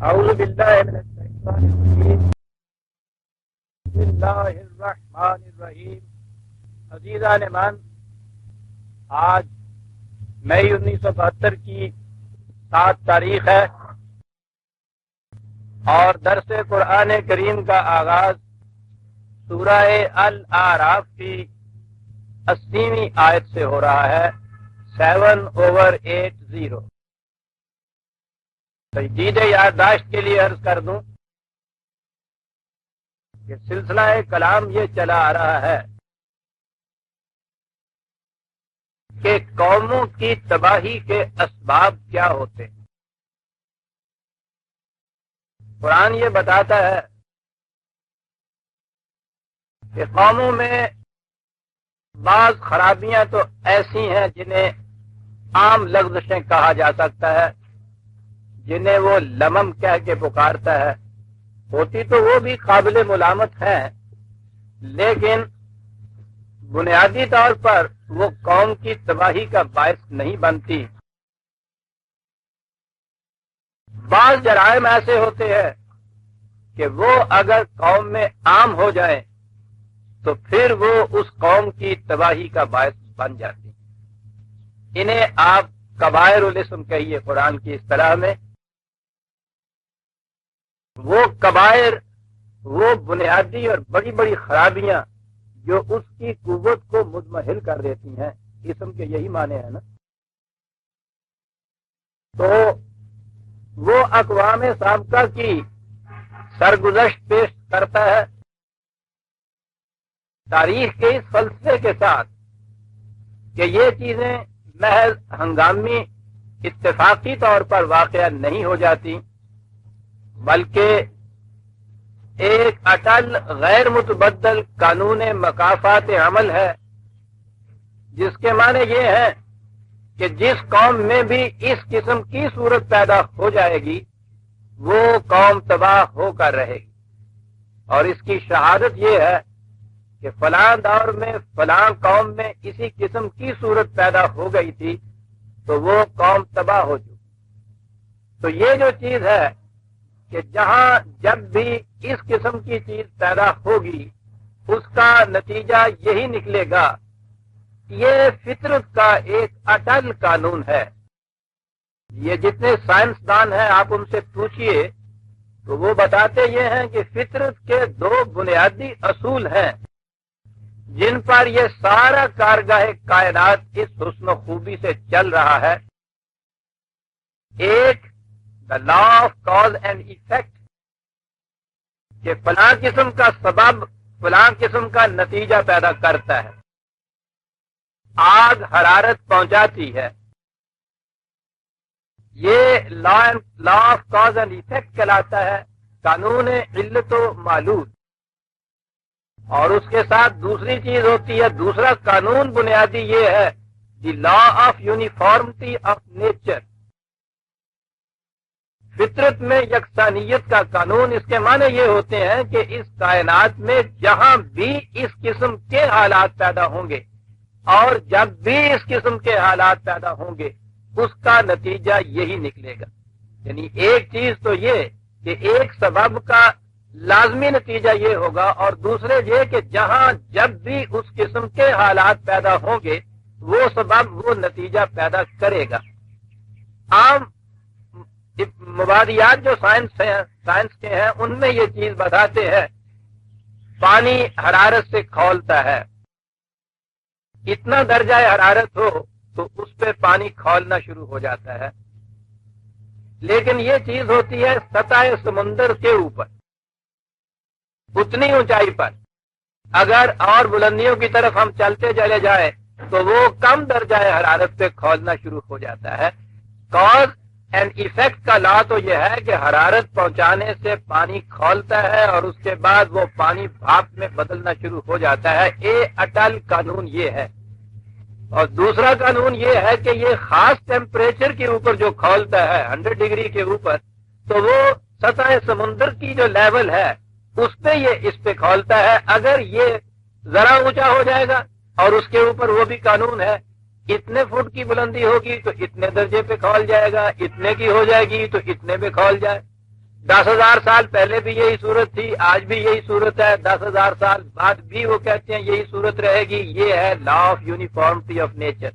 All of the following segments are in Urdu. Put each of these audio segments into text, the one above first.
اعوذ باللہ من الشیطان الرجیم بسم اللہ الرحمن الرحیم۔ عزیزان من، آج مئی 1972 کی 7 تاریخ ہے اور درس قرآن کریم کا آغاز سورہ الاعراف کی 80ویں آیت سے ہو رہا ہے، 7/80۔ تجدید یادداشت کے لیے عرض کر دوں کہ سلسلہ کلام یہ چلا آ رہا ہے کہ قوموں کی تباہی کے اسباب کیا ہوتے ہیں۔ قرآن یہ بتاتا ہے کہ قوموں میں بعض خرابیاں تو ایسی ہیں جنہیں عام لغزشیں کہا جا سکتا ہے، جنہیں وہ لمم کہہ کے پکارتا ہے، ہوتی تو وہ بھی قابل ملامت ہیں، لیکن بنیادی طور پر وہ قوم کی تباہی کا باعث نہیں بنتی۔ بعض جرائم ایسے ہوتے ہیں کہ وہ اگر قوم میں عام ہو جائیں تو پھر وہ اس قوم کی تباہی کا باعث بن جاتی۔ انہیں آپ کبائر الاسم کہیے قرآن کی اصطلاح میں۔ وہ کبائر، وہ بنیادی اور بڑی بڑی خرابیاں جو اس کی قوت کو مضمحل کر دیتی ہیں، اسم کے یہی معنی ہے نا۔ تو وہ اقوام سابقہ کی سرگزشت پیش کرتا ہے تاریخ کے اس فلسفے کے ساتھ کہ یہ چیزیں محض ہنگامی اتفاقی طور پر واقعہ نہیں ہو جاتی، بلکہ ایک اٹل غیر متبدل قانون مکافات عمل ہے، جس کے معنی یہ ہے کہ جس قوم میں بھی اس قسم کی صورت پیدا ہو جائے گی وہ قوم تباہ ہو کر رہے گی، اور اس کی شہادت یہ ہے کہ فلاں دور میں فلاں قوم میں اسی قسم کی صورت پیدا ہو گئی تھی تو وہ قوم تباہ ہو چکی۔ تو یہ جو چیز ہے کہ جہاں جب بھی اس قسم کی چیز پیدا ہوگی اس کا نتیجہ یہی نکلے گا۔ یہ فطرت کا ایک اٹل قانون ہے۔ یہ جتنے سائنسدان ہیں آپ ان سے پوچھئے تو وہ بتاتے یہ ہیں کہ فطرت کے 2 بنیادی اصول ہیں جن پر یہ سارا کارگاہ کائنات اس حسن و خوبی سے چل رہا ہے۔ ایک دا لا آف کاز اینڈ ایفیکٹ، کہ فلاں قسم کا سبب فلاں قسم کا نتیجہ پیدا کرتا ہے۔ آگ حرارت پہنچاتی ہے، یہ law of cause and effect کہلاتا ہے، قانون علت و معلول۔ اور اس کے ساتھ دوسری چیز ہوتی ہے، دوسرا قانون بنیادی یہ ہے، دی law of uniformity of nature, فطرت میں یکسانیت کا قانون۔ اس کے معنی یہ ہوتے ہیں کہ اس کائنات میں جہاں بھی اس قسم کے حالات پیدا ہوں گے اور جب بھی اس قسم کے حالات پیدا ہوں گے اس کا نتیجہ یہی نکلے گا۔ یعنی ایک چیز تو یہ کہ ایک سبب کا لازمی نتیجہ یہ ہوگا، اور دوسرے یہ کہ جہاں جب بھی اس قسم کے حالات پیدا ہوں گے وہ سبب وہ نتیجہ پیدا کرے گا۔ عام مبادیات جو سائنس کے ہیں ان میں یہ چیز بتاتے ہیں، پانی حرارت سے کھولتا ہے، اتنا درجہ حرارت ہو تو اس پہ پانی کھولنا شروع ہو جاتا ہے۔ لیکن یہ چیز ہوتی ہے سطح سمندر کے اوپر، اتنی اونچائی پر۔ اگر اور بلندیوں کی طرف ہم چلتے چلے جائیں تو وہ کم درجہ حرارت پہ کھولنا شروع ہو جاتا ہے۔ کاز اینڈ ایفیکٹ کا لا تو یہ ہے کہ حرارت پہنچانے سے پانی کھولتا ہے اور اس کے بعد وہ پانی بھاپ میں بدلنا شروع ہو جاتا ہے۔ اٹل قانون یہ ہے۔ اور دوسرا قانون یہ ہے کہ یہ خاص ٹیمپریچر کے اوپر جو کھولتا ہے 100 ڈگری کے اوپر، تو وہ سطح سمندر کی جو لیول ہے اس پہ یہ اس پہ کھولتا ہے۔ اگر یہ ذرا اونچا ہو جائے گا اور اس کے اوپر وہ بھی قانون ہے، اتنے فٹ کی بلندی ہوگی تو اتنے درجے پہ کھول جائے گا، اتنے کی ہو جائے گی تو اتنے پہ کھول جائے۔ 10,000 سال پہلے بھی یہی صورت تھی، آج بھی یہی صورت ہے، 10,000 سال بعد بھی وہ کہتے ہیں یہی صورت رہے گی۔ یہ ہے law of uniformity of nature,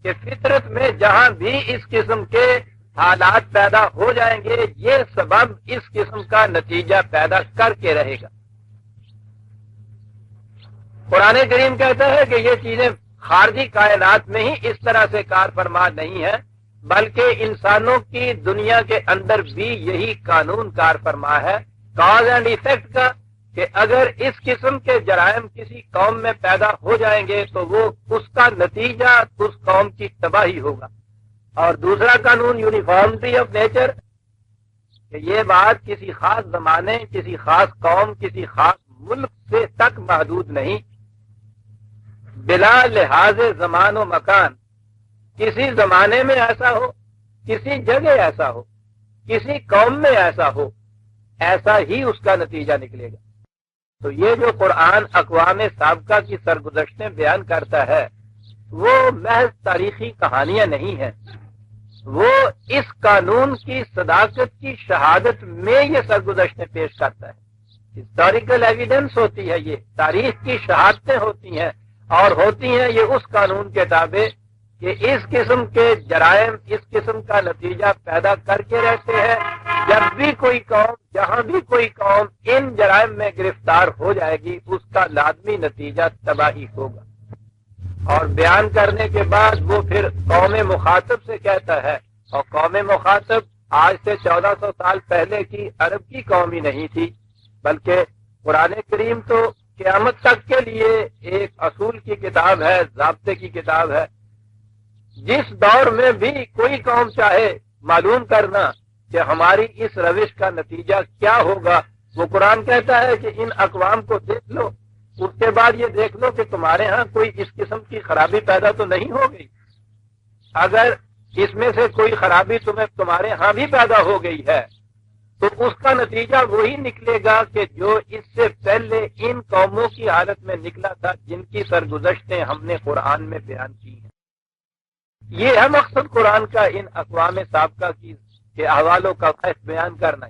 کہ فطرت میں جہاں بھی اس قسم کے حالات پیدا ہو جائیں گے، یہ سبب اس قسم کا نتیجہ پیدا کر کے رہے گا۔ قرآن کریم کہتا ہے کہ یہ چیزیں خارجی کائنات میں ہی اس طرح سے کار فرما نہیں ہے، بلکہ انسانوں کی دنیا کے اندر بھی یہی قانون کار فرما ہے، کاز اینڈ ایفیکٹ کا، کہ اگر اس قسم کے جرائم کسی قوم میں پیدا ہو جائیں گے تو وہ اس کا نتیجہ اس قوم کی تباہی ہوگا۔ اور دوسرا قانون یونیفارمٹی آف نیچر، کہ یہ بات کسی خاص زمانے، کسی خاص قوم، کسی خاص ملک سے تک محدود نہیں، بلا لحاظ زمان و مکان، کسی زمانے میں ایسا ہو، کسی جگہ ایسا ہو، کسی قوم میں ایسا ہو، ایسا ہی اس کا نتیجہ نکلے گا۔ تو یہ جو قرآن اقوام سابقہ کی سرگزشتیں بیان کرتا ہے وہ محض تاریخی کہانیاں نہیں ہیں، وہ اس قانون کی صداقت کی شہادت میں یہ سرگزشتیں پیش کرتا ہے۔ ہسٹوریکل ایویڈنس ہوتی ہے، یہ تاریخ کی شہادتیں ہوتی ہیں، اور ہوتی ہیں یہ اس قانون کے تابع کہ اس قسم کے جرائم اس قسم کا نتیجہ پیدا کر کے رہتے ہیں۔ جب بھی کوئی قوم، جہاں بھی کوئی قوم ان جرائم میں گرفتار ہو جائے گی، اس کا لازمی نتیجہ تباہی ہوگا۔ اور بیان کرنے کے بعد وہ پھر قوم مخاطب سے کہتا ہے، اور قوم مخاطب آج سے 1400 سال پہلے کی عرب کی قوم ہی نہیں تھی، بلکہ قرآن کریم تو قیامت تک کے لیے ایک اصول کی کتاب ہے، ضابطے کی کتاب ہے۔ جس دور میں بھی کوئی قوم چاہے معلوم کرنا کہ ہماری اس روش کا نتیجہ کیا ہوگا، وہ قرآن کہتا ہے کہ ان اقوام کو دیکھ لو، اس کے بعد یہ دیکھ لو کہ تمہارے ہاں کوئی اس قسم کی خرابی پیدا تو نہیں ہو گئی۔ اگر اس میں سے کوئی خرابی تمہارے ہاں بھی پیدا ہو گئی ہے تو اس کا نتیجہ وہی نکلے گا کہ جو اس سے پہلے ان قوموں کی حالت میں نکلا تھا جن کی سرگزشتیں ہم نے قرآن میں بیان کی ہیں۔ یہ ہے مقصد قرآن کا ان اقوام سابقہ کے احوالوں کا بیان کرنا۔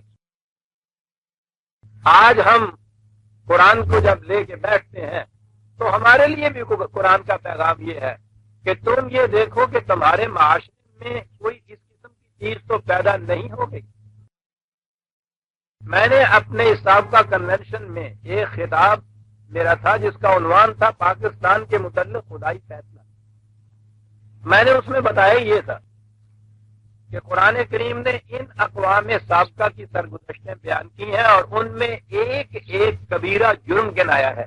آج ہم قرآن کو جب لے کے بیٹھتے ہیں تو ہمارے لیے بھی قرآن کا پیغام یہ ہے کہ تم یہ دیکھو کہ تمہارے معاشرے میں کوئی اس قسم کی چیز تو پیدا نہیں ہو گئی۔ میں نے اپنے سابقہ کنونشن میں ایک خطاب میرا تھا جس کا عنوان تھا پاکستان کے متعلق خدائی فیصلہ۔ میں نے اس میں بتایا یہ تھا کہ قرآن کریم نے ان اقوام سابقہ کی سرگزشتیں بیان کی ہیں اور ان میں ایک ایک کبیرہ جرم گنایا ہے۔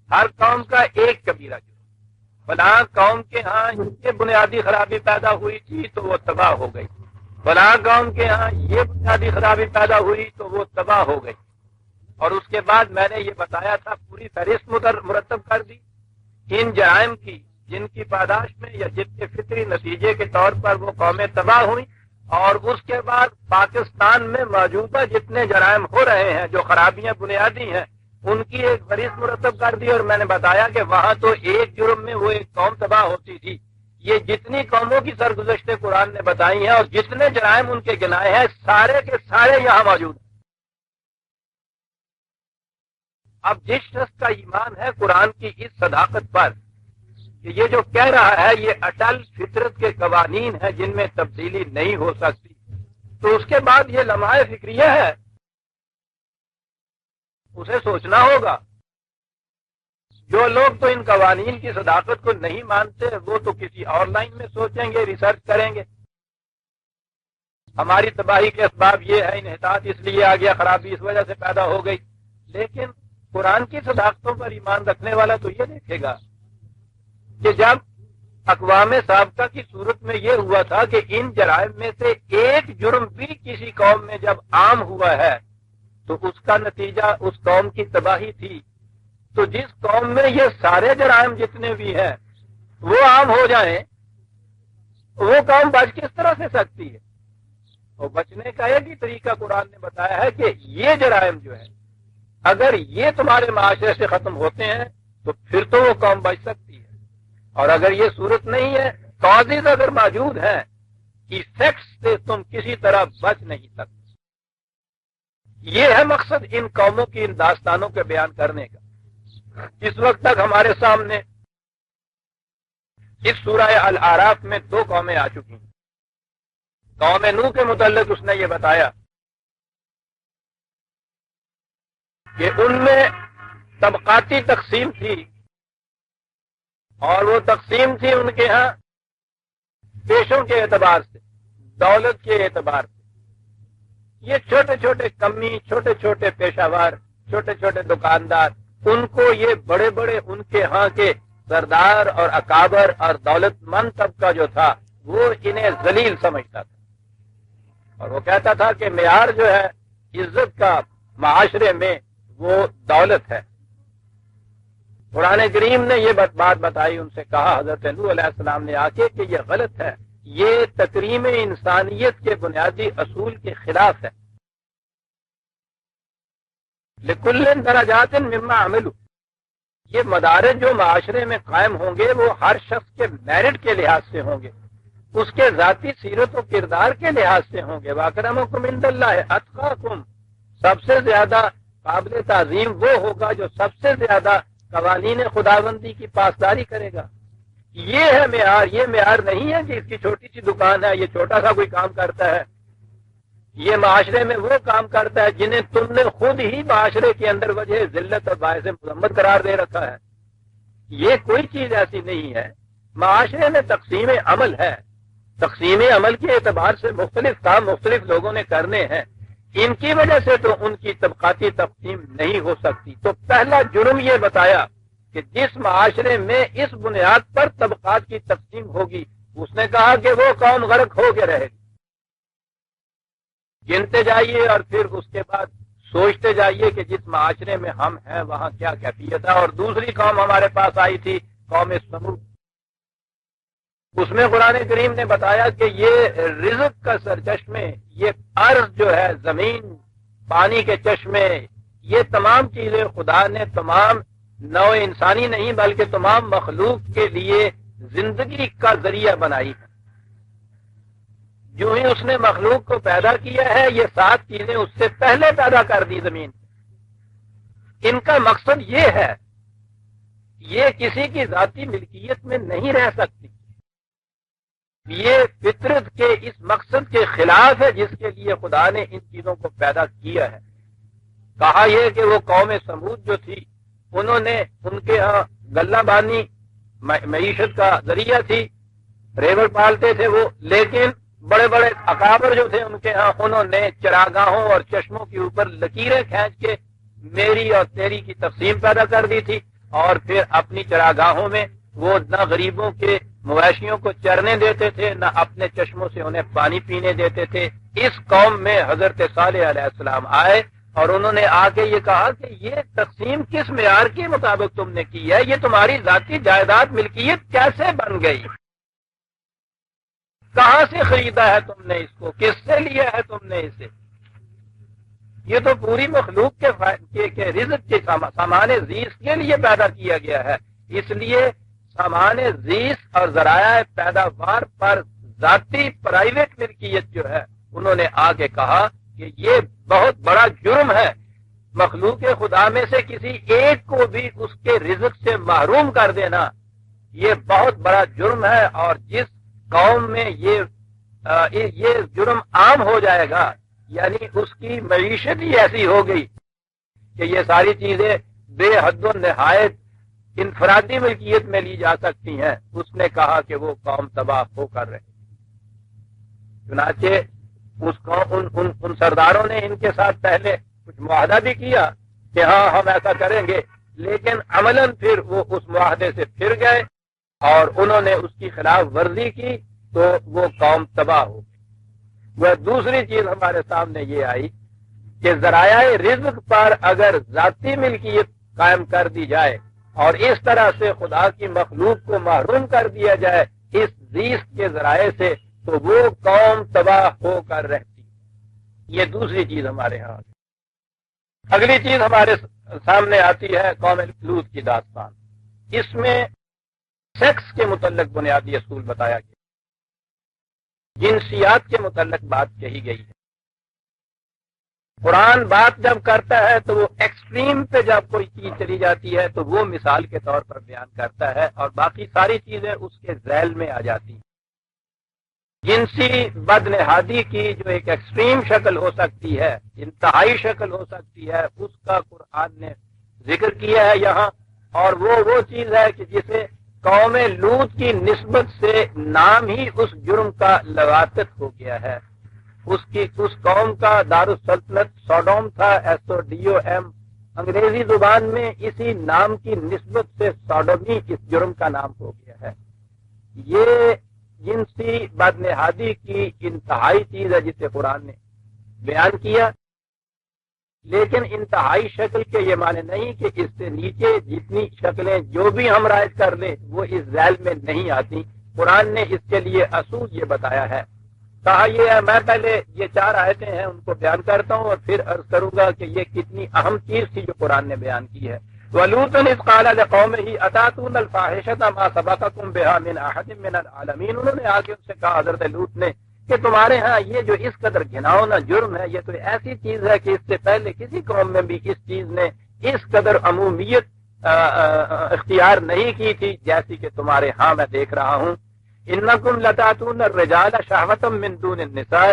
ہر قوم کا ایک کبیرہ جرم، فلاں قوم کے ہاں یہ بنیادی خرابی پیدا ہوئی تھی تو وہ تباہ ہو گئی، فلاں قوم کے ہاں یہ بنیادی خرابی پیدا ہوئی تو وہ تباہ ہو گئی۔ اور اس کے بعد میں نے یہ بتایا تھا، پوری فہرست مرتب کر دی ان جرائم کی جن کی پاداش میں یا جن کے فطری نتیجے کے طور پر وہ قومیں تباہ ہوئیں، اور اس کے بعد پاکستان میں موجودہ جتنے جرائم ہو رہے ہیں جو خرابیاں بنیادی ہیں ان کی ایک فہرست مرتب کر دی، اور میں نے بتایا کہ وہاں تو ایک جرم میں وہ ایک قوم تباہ ہوتی تھی۔ یہ جتنی قوموں کی سرگزشتیں قرآن نے بتائی ہیں اور جتنے جرائم ان کے گنائے ہیں سارے کے سارے یہاں موجود ہیں۔ اب جس شخص کا ایمان ہے قرآن کی اس صداقت پر کہ یہ جو کہہ رہا ہے یہ اٹل فطرت کے قوانین ہیں جن میں تبدیلی نہیں ہو سکتی، تو اس کے بعد یہ لمحہ فکریہ ہے، اسے سوچنا ہوگا۔ جو لوگ تو ان قوانین کی صداقت کو نہیں مانتے وہ تو کسی اور لائن میں سوچیں گے، ریسرچ کریں گے۔ ہماری تباہی کے اسباب یہ ہے، انحطاط اس لیے آ گیا، خرابی اس وجہ سے پیدا ہو گئی، لیکن قرآن کی صداقتوں پر ایمان رکھنے والا تو یہ دیکھے گا کہ جب اقوام سابقہ کی صورت میں یہ ہوا تھا کہ ان جرائم میں سے ایک جرم بھی کسی قوم میں جب عام ہوا ہے تو اس کا نتیجہ اس قوم کی تباہی تھی، تو جس قوم میں یہ سارے جرائم جتنے بھی ہیں وہ عام ہو جائیں وہ قوم بچ کس طرح سے سکتی ہے؟ اور بچنے کا ایک ہی طریقہ قرآن نے بتایا ہے کہ یہ جرائم جو ہے اگر یہ تمہارے معاشرے سے ختم ہوتے ہیں تو پھر تو وہ قوم بچ سکتی ہے، اور اگر یہ صورت نہیں ہے، کازز اگر موجود ہیں، ایفیکٹس سے تم کسی طرح بچ نہیں سکتے۔ یہ ہے مقصد ان قوموں کی ان داستانوں کے بیان کرنے کا۔ اس وقت تک ہمارے سامنے اس سورہ الاعراف میں 2 قومیں آ چکی ہیں۔ قوم نوح کے متعلق اس نے یہ بتایا کہ ان میں طبقاتی تقسیم تھی، اور وہ تقسیم تھی ان کے ہاں پیشوں کے اعتبار سے، دولت کے اعتبار سے۔ یہ چھوٹے چھوٹے کمی، چھوٹے چھوٹے پیشہ ور، چھوٹے چھوٹے دکاندار، ان کو یہ بڑے بڑے ان کے ہاں کے سردار اور اکابر اور دولت مند طبقہ جو تھا وہ انہیں ذلیل سمجھتا تھا، اور وہ کہتا تھا کہ معیار جو ہے عزت کا معاشرے میں وہ دولت ہے۔ قرآن کریم نے یہ بات بتائی، ان سے کہا حضرت نوح علیہ السلام نے آ کے کہ یہ غلط ہے، یہ تکریم انسانیت کے بنیادی اصول کے خلاف ہے۔ لِكُلٍّ دَرَجَاتٍ مِّمَّا عَمِلُوا، یہ مدارج جو معاشرے میں قائم ہوں گے وہ ہر شخص کے میرٹ کے لحاظ سے ہوں گے، اس کے ذاتی سیرت و کردار کے لحاظ سے ہوں گے۔ وَأَكْرَمَكُمْ عِندَ اللَّهِ أَتْقَاكُمْ، سب سے زیادہ قابل تعظیم وہ ہوگا جو سب سے زیادہ قوانین خداوندی کی پاسداری کرے گا۔ یہ ہے معیار، یہ معیار نہیں ہے کہ اس کی چھوٹی سی دکان ہے، یہ چھوٹا سا کوئی کام کرتا ہے، یہ معاشرے میں وہ کام کرتا ہے جنہیں تم نے خود ہی معاشرے کے اندر وجہ ذلت اور باعث مذمت قرار دے رکھا ہے۔ یہ کوئی چیز ایسی نہیں ہے۔ معاشرے میں تقسیم عمل ہے، تقسیم عمل کے اعتبار سے مختلف کام مختلف لوگوں نے کرنے ہیں، ان کی وجہ سے تو ان کی طبقاتی تقسیم نہیں ہو سکتی۔ تو پہلا جرم یہ بتایا کہ جس معاشرے میں اس بنیاد پر طبقات کی تقسیم ہوگی، اس نے کہا کہ وہ قوم غرق ہو کے رہے گی۔ گنتے جائیے اور پھر اس کے بعد سوچتے جائیے کہ جس معاشرے میں ہم ہیں وہاں کیا کیفیت ہے۔ اور دوسری قوم ہمارے پاس آئی تھی، قوم سمود، اس میں قرآن کریم نے بتایا کہ یہ رزق کا سرچشمے، یہ ارض جو ہے، زمین، پانی کے چشمے، یہ تمام چیزیں خدا نے تمام نوع انسانی نہیں بلکہ تمام مخلوق کے لیے زندگی کا ذریعہ بنائی ہے۔ جو ہی اس نے مخلوق کو پیدا کیا ہے، یہ 7 چیزیں اس سے پہلے پیدا کر دی زمین۔ ان کا مقصد یہ ہے، یہ کسی کی ذاتی ملکیت میں نہیں رہ سکتی، یہ فطرت کے اس مقصد کے خلاف ہے جس کے لیے خدا نے ان چیزوں کو پیدا کیا ہے۔ کہا یہ کہ وہ قوم سمود جو تھی، انہوں نے ان کے ہاں غلہ بانی معیشت کا ذریعہ تھی، ریوڑ پالتے تھے وہ، لیکن بڑے بڑے اکابر جو تھے ان کے ہاں، انہوں نے چراگاہوں اور چشموں کے اوپر لکیریں کھینچ کے میری اور تیری کی تقسیم پیدا کر دی تھی، اور پھر اپنی چراگاہوں میں وہ نہ غریبوں کے مویشیوں کو چرنے دیتے تھے، نہ اپنے چشموں سے انہیں پانی پینے دیتے تھے۔ اس قوم میں حضرت صالح علیہ السلام آئے اور انہوں نے آ کے یہ کہا کہ یہ تقسیم کس معیار کے مطابق تم نے کی ہے، یہ تمہاری ذاتی جائیداد ملکیت کیسے بن گئی، کہاں سے خریدا ہے تم نے اس کو، کس سے لیا ہے تم نے اسے؟ یہ تو پوری مخلوق کے رزق کے سامان زیست کے لیے پیدا کیا گیا ہے، اس لیے سامان زیست اور ذرائع پیداوار پر ذاتی پرائیویٹ ملکیت جو ہے، انہوں نے آگے کہا کہ یہ بہت بڑا جرم ہے، مخلوق خدا میں سے کسی ایک کو بھی اس کے رزق سے محروم کر دینا، یہ بہت بڑا جرم ہے۔ اور جس قوم میں یہ جرم عام ہو جائے گا، یعنی اس کی معیشت ہی ایسی ہو گئی کہ یہ ساری چیزیں بے حد و نہایت انفرادی ملکیت میں لی جا سکتی ہیں، اس نے کہا کہ وہ قوم تباہ ہو کر رہے۔ چنانچہ ان سرداروں نے ان کے ساتھ پہلے کچھ معاہدہ بھی کیا کہ ہاں ہم ایسا کریں گے، لیکن عملاً پھر وہ اس معاہدے سے پھر گئے اور انہوں نے اس کی خلاف ورزی کی، تو وہ قوم تباہ ہو گئی۔ وہ دوسری چیز ہمارے سامنے یہ آئی کہ ذرائع رزق پر اگر ذاتی ملکیت قائم کر دی جائے اور اس طرح سے خدا کی مخلوق کو محروم کر دیا جائے اس زیست کے ذرائع سے، تو وہ قوم تباہ ہو کر رہتی۔ یہ دوسری چیز ہمارے ہاں۔ اگلی چیز ہمارے سامنے آتی ہے قوم لوط کی داستان۔ اس میں سیکس کے متعلق بنیادی اصول بتایا گیا، جنسیات کے متعلق بات کہی گئی ہے۔ قرآن بات جب کرتا ہے تو وہ ایکسٹریم پہ جب کوئی چیز چلی جاتی ہے تو وہ مثال کے طور پر بیان کرتا ہے، اور باقی ساری چیزیں اس کے ذیل میں آ جاتی ہیں۔ جنسی بدنہادی کی جو ایک ایکسٹریم شکل ہو سکتی ہے، انتہائی شکل ہو سکتی ہے، اس کا قرآن نے ذکر کیا ہے یہاں، اور وہ چیز ہے کہ جسے قوم لوط کی نسبت سے نام ہی اس جرم کا لواطت ہو گیا ہے۔ اس قوم کا دارالسلطنت سوڈوم تھا، SODOM، انگریزی زبان میں اسی نام کی نسبت سے سوڈومی اس جرم کا نام ہو گیا ہے۔ یہ جنسی بدنہادی کی انتہائی چیز ہے جسے قرآن نے بیان کیا، لیکن انتہائی شکل کے یہ معنی نہیں کہ اس سے نیچے جتنی شکلیں جو بھی ہم رائج کر لیں وہ اس ذیل میں نہیں آتی۔ قرآن نے اس کے لیے اصول یہ بتایا ہے۔ کہا یہ ہے، میں پہلے یہ 4 آیتیں ہیں ان کو بیان کرتا ہوں اور پھر عرض کروں گا کہ یہ کتنی اہم چیز تھی جو قرآن نے بیان کی ہے۔ وَلُوطٌ إِذْ قَالَ لِقَوْمِهِ أَتَأْتُونَ الْفَاحِشَةَ مَا سَبَقَكُم بِهَا مِنْ أَحَدٍ مِّنَ الْعَالَمِينَ، انہوں نے آگے ان سے کہا حضرت لوط نے کہ تمہارے ہاں یہ جو اس قدر گھناؤنا جرم ہے، یہ تو ایسی چیز ہے کہ اس سے پہلے کسی قوم میں بھی اس چیز نے اس قدر عمومیت اختیار نہیں کی تھی جیسی کہ تمہارے ہاں میں دیکھ رہا ہوں۔ انکم لتاتون الرجال شہوۃ من دون النساء،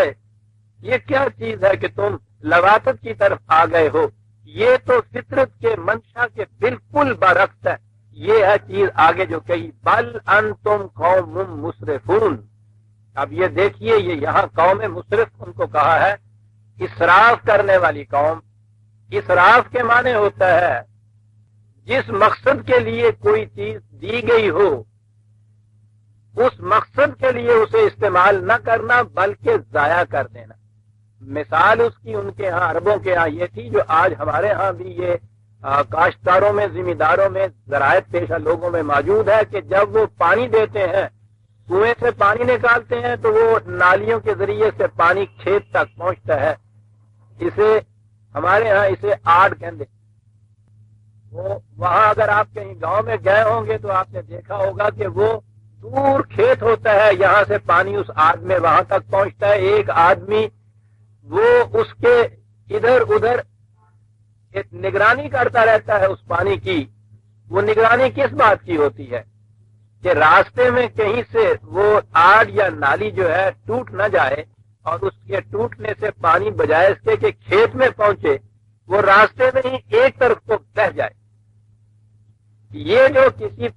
یہ کیا چیز ہے کہ تم لواطت کی طرف آ گئے ہو؟ یہ تو فطرت کے منشا کے بالکل برعکس ہے۔ یہ ہے چیز آگے جو کہی، بل انتم قوم مسرفون۔ اب یہ دیکھیے، یہ یہاں قوم مسرف ان کو کہا ہے، اسراف کرنے والی قوم۔ اسراف کے معنی ہوتا ہے جس مقصد کے لیے کوئی چیز دی گئی ہو اس مقصد کے لیے اسے استعمال نہ کرنا بلکہ ضائع کر دینا۔ مثال اس کی ان کے ہاں عربوں کے ہاں یہ تھی جو آج ہمارے ہاں بھی یہ کاشتکاروں میں، زمینداروں میں، زراعت پیشہ لوگوں میں موجود ہے کہ جب وہ پانی دیتے ہیں، کنویں سے پانی نکالتے ہیں تو وہ نالیوں کے ذریعے سے پانی کھیت تک پہنچتا ہے۔ اسے ہمارے ہاں اسے آڑ کہتے۔ وہ وہاں اگر آپ کہیں گاؤں میں گئے ہوں گے تو آپ نے دیکھا ہوگا کہ وہ دور کھیت ہوتا ہے، یہاں سے پانی اس آڑ میں وہاں تک پہنچتا ہے۔ ایک آدمی وہ اس کے ادھر ادھر ایک نگرانی کرتا رہتا ہے اس پانی کی۔ وہ نگرانی کس بات کی ہوتی ہے کہ راستے میں کہیں سے وہ آڑ یا نالی جو ہے ٹوٹ نہ جائے، اور اس کے ٹوٹنے سے پانی بجائے اس کے کہ کھیت میں پہنچے وہ راستے میں ہی ایک طرف کو بہ جائے۔ یہ جو کسی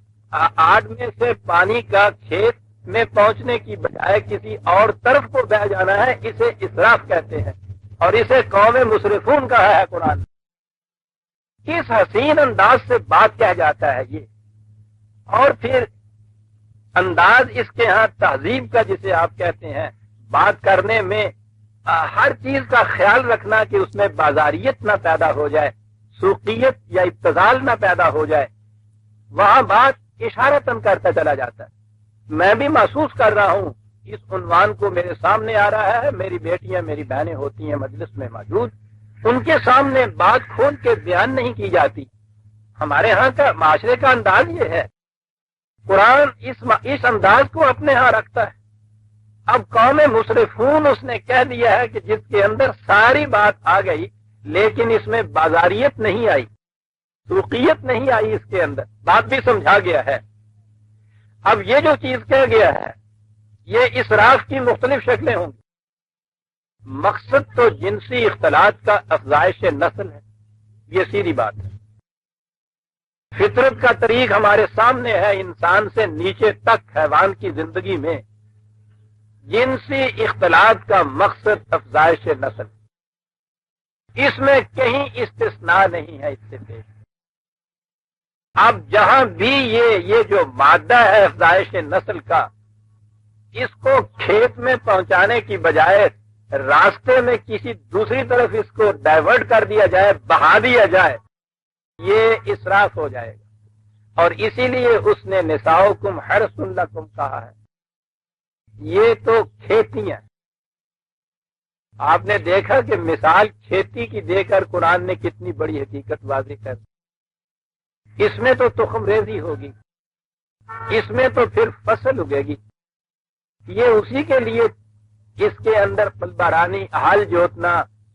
آڑ میں سے پانی کا کھیت میں پہنچنے کی بجائے کسی اور طرف کو بہ جانا ہے، اسے اسراف کہتے ہیں، اور اسے قوم مسرفون کہا ہے قرآن۔ کس حسین انداز سے بات کہہ جاتا ہے یہ، اور پھر انداز اس کے ہاں تہذیب کا جسے آپ کہتے ہیں، بات کرنے میں ہر چیز کا خیال رکھنا کہ اس میں بازاریت نہ پیدا ہو جائے، سوقیت یا ابتذال نہ پیدا ہو جائے، وہاں بات اشارتاً کرتا چلا جاتا ہے۔ میں بھی محسوس کر رہا ہوں اس عنوان کو میرے سامنے آ رہا ہے، میری بیٹیاں میری بہنیں ہوتی ہیں مجلس میں موجود، ان کے سامنے بات کھول کے بیان نہیں کی جاتی۔ ہمارے ہاں کا معاشرے کا انداز یہ ہے، قرآن اس انداز کو اپنے ہاں رکھتا ہے۔ اب قوم مسرفون اس نے کہہ دیا ہے کہ جس کے اندر ساری بات آ گئی لیکن اس میں بازاریت نہیں آئی، سوقیت نہیں آئی، اس کے اندر بات بھی سمجھا گیا ہے۔ اب یہ جو چیز کہہ گیا ہے یہ اسراف کی مختلف شکلیں ہوں گی۔ مقصد تو جنسی اختلاط کا افزائش نسل ہے، یہ سیدھی بات ہے۔ فطرت کا طریق ہمارے سامنے ہے، انسان سے نیچے تک حیوان کی زندگی میں جنسی اختلاط کا مقصد افزائش نسل، اس میں کہیں استثناء نہیں ہے اس سے پیش۔ اب جہاں بھی یہ جو مادہ ہے افزائش نسل کا، اس کو کھیت میں پہنچانے کی بجائے راستے میں کسی دوسری طرف اس کو ڈائیورٹ کر دیا جائے، بہا دیا جائے، یہ اسراف ہو جائے گا۔ اور اسی لیے اس نے نساؤکم حرث لکم کہا ہے۔ یہ تو کھیتی ہیں۔ آپ نے دیکھا کہ مثال کھیتی کی دے کر قرآن نے کتنی بڑی حقیقت واضح کر دی۔ اس میں تو تخم ریزی ہوگی، اس میں تو پھر فصل اگے گی، یہ اسی کے لیے اس کے اندر پل بارانی، ہل جوتنا،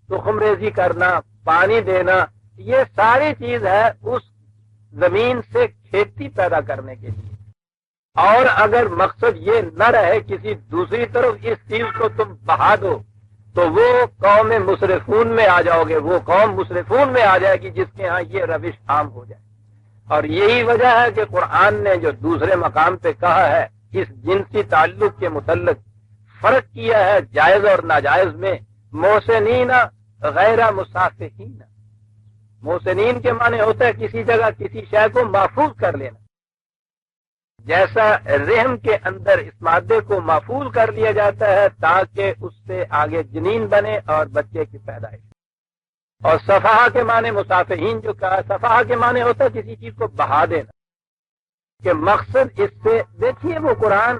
تخم ریزی کرنا، پانی دینا، یہ ساری چیز ہے اس زمین سے کھیتی پیدا کرنے کے لیے۔ اور اگر مقصد یہ نہ رہے کسی دوسری طرف اس چیز کو تم بہا دو تو وہ قوم مصرفون میں آ جاؤ گے، وہ قوم مصرفون میں آ جائے گی جس کے ہاں یہ روش عام ہو جائے۔ اور یہی وجہ ہے کہ قرآن نے جو دوسرے مقام پہ کہا ہے اس جنسی تعلق کے متعلق فرق کیا ہے جائز اور ناجائز میں، محسنین غیر مصافحین۔ محسنین کے معنی ہوتا ہے کسی جگہ کسی شے کو محفوظ کر لینا، جیسا رحم کے اندر اس مادے کو محفوظ کر لیا جاتا ہے تاکہ اس سے آگے جنین بنے اور بچے کی پیدائش۔ اور صفحہ کے معنی مصافحین جو کہا، صفحہ کے معنی ہوتا ہے کسی چیز کو بہا دینا، کہ مقصد اس سے دیکھیے وہ قرآن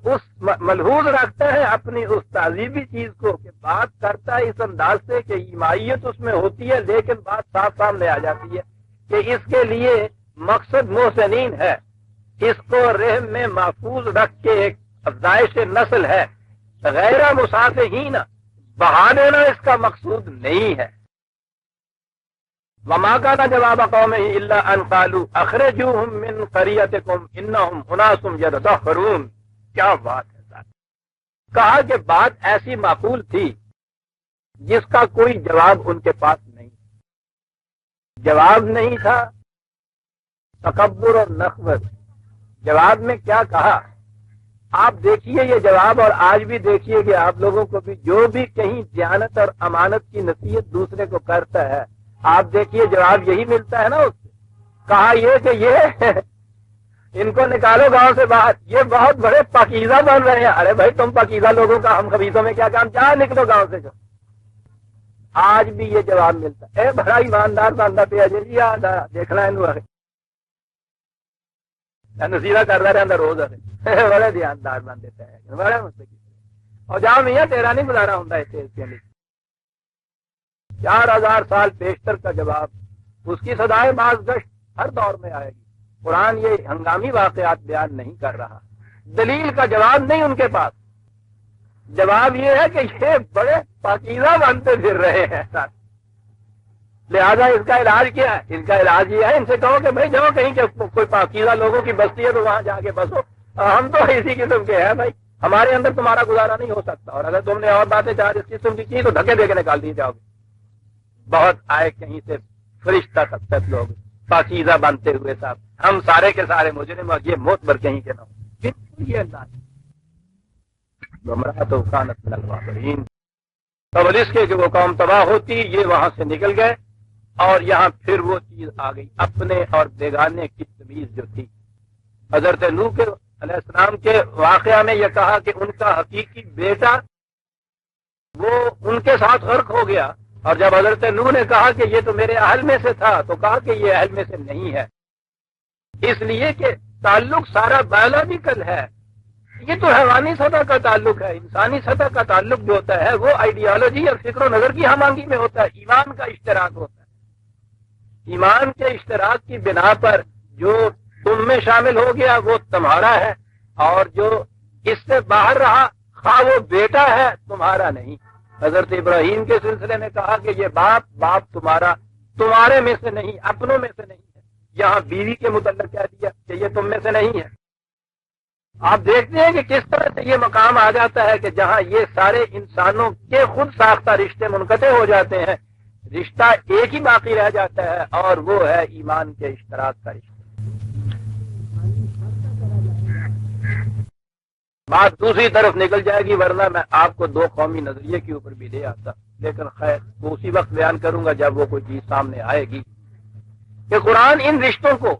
اس ملحوظ رکھتا ہے اپنی اس تہذیبی چیز کو کہ بات کرتا ہے اس انداز سے کہ ایمائیت اس میں ہوتی ہے لیکن بات صاف سامنے آ جاتی ہے کہ اس کے لیے مقصد محسنین ہے، اس کو رحم میں محفوظ رکھ کے ایک افزائش نسل ہے۔ غیر مصافحین بہا دینا اس کا مقصود نہیں ہے۔ وما كان جواب قومه الا ان قالوا اخرجوهم من قريتكم انهم اناس يتطهرون۔ کیا بات ہے صاحب، کہا کہ بات ایسی معقول تھی جس کا کوئی جواب ان کے پاس نہیں، جواب نہیں تھا، تکبر اور نخوت۔ جواب میں کیا کہا آپ دیکھیے، یہ جواب اور آج بھی دیکھیے کہ آپ لوگوں کو بھی جو بھی کہیں دیانت اور امانت کی نصیحت دوسرے کو کرتا ہے آپ دیکھیے جواب یہی ملتا ہے نا اس سے۔ کہا یہ کہ یہ ان کو نکالو گاؤں سے باہر، یہ بہت بڑے پاکیزہ بن رہے ہیں۔ ارے بھائی تم پاکیزہ لوگوں کا ہم خبیثوں میں کیا کام، جہاں نکلو گاؤں سے۔ جو آج بھی یہ جواب ملتا ہے، اے بڑا ایماندار بندہ پہ اجے جی دیکھنا ہے نصیحت کرتا رہتا روز بڑے دیاندار بندے پہ بڑے مستقل اور جہاں میاں تیرا نہیں بلانا ہوں اسے اس کے لیے 4000 سال پیشتر کا جواب، اس کی صدائے باز گشت ہر دور میں آئے گی۔ قرآن یہ ہنگامی واقعات بیان نہیں کر رہا، دلیل کا جواب نہیں ان کے پاس، جواب یہ ہے کہ یہ بڑے پاکیزہ بنتے پھر رہے ہیں ساتھ، لہذا اس کا علاج کیا ہے؟ ان کا علاج یہ ہے ان سے کہو کہ بھائی جاؤ کہیں کہ کوئی پاکیزہ لوگوں کی بستی ہے تو وہاں جا کے بسو، ہم تو اسی قسم کے ہیں بھائی، ہمارے اندر تمہارا گزارا نہیں ہو سکتا، اور اگر تم نے اور باتیں چار اس قسم کی کی تو دھکے دے کے نکال دیے جاؤ گے۔ بہت آئے کہیں سے فرشتہ تک لوگ پاکیزہ بنتے ہوئے صاحب، ہم سارے کے سارے مجرم اور یہ موت بر کہیں کے نہ ہو، یہ انداز گمراہ تو کانت من الغافلین۔ قبل اس کے کہ وہ قوم تباہ ہوتی یہ وہاں سے نکل گئے، اور یہاں پھر وہ چیز آ گئی اپنے اور بیگانے کی تمیز جو تھی۔ حضرت نوح کے علیہ السلام کے واقعہ میں یہ کہا کہ ان کا حقیقی بیٹا وہ ان کے ساتھ غرق ہو گیا، اور جب حضرت نوح نے کہا کہ یہ تو میرے اہل میں سے تھا تو کہا کہ یہ اہل میں سے نہیں ہے، اس لیے کہ تعلق سارا بایولوجیکل ہے، یہ تو حیوانی سطح کا تعلق ہے۔ انسانی سطح کا تعلق جو ہوتا ہے وہ آئیڈیالوجی اور فکر و نظر کی ہم آہنگی میں ہوتا ہے، ایمان کا اشتراک ہوتا ہے۔ ایمان کے اشتراک کی بنا پر جو تم میں شامل ہو گیا وہ تمہارا ہے، اور جو اس سے باہر رہا خواہ وہ بیٹا ہے تمہارا نہیں۔ حضرت ابراہیم کے سلسلے میں کہا کہ یہ باپ تمہارا تمہارے میں سے نہیں، اپنوں میں سے نہیں ہے۔ یہاں بیوی کے متعلق کہہ دیا کہ یہ تم میں سے نہیں ہے۔ آپ دیکھتے ہیں کہ کس طرح سے یہ مقام آ جاتا ہے کہ جہاں یہ سارے انسانوں کے خود ساختہ رشتے منقطع ہو جاتے ہیں، رشتہ ایک ہی باقی رہ جاتا ہے اور وہ ہے ایمان کے اشتراک کا رشتہ۔ بات دوسری طرف نکل جائے گی، ورنہ میں آپ کو دو قومی نظریے کے اوپر بھی لے آتا، لیکن خیر وہ اسی وقت بیان کروں گا جب وہ کوئی چیز سامنے آئے گی کہ قرآن ان رشتوں کو،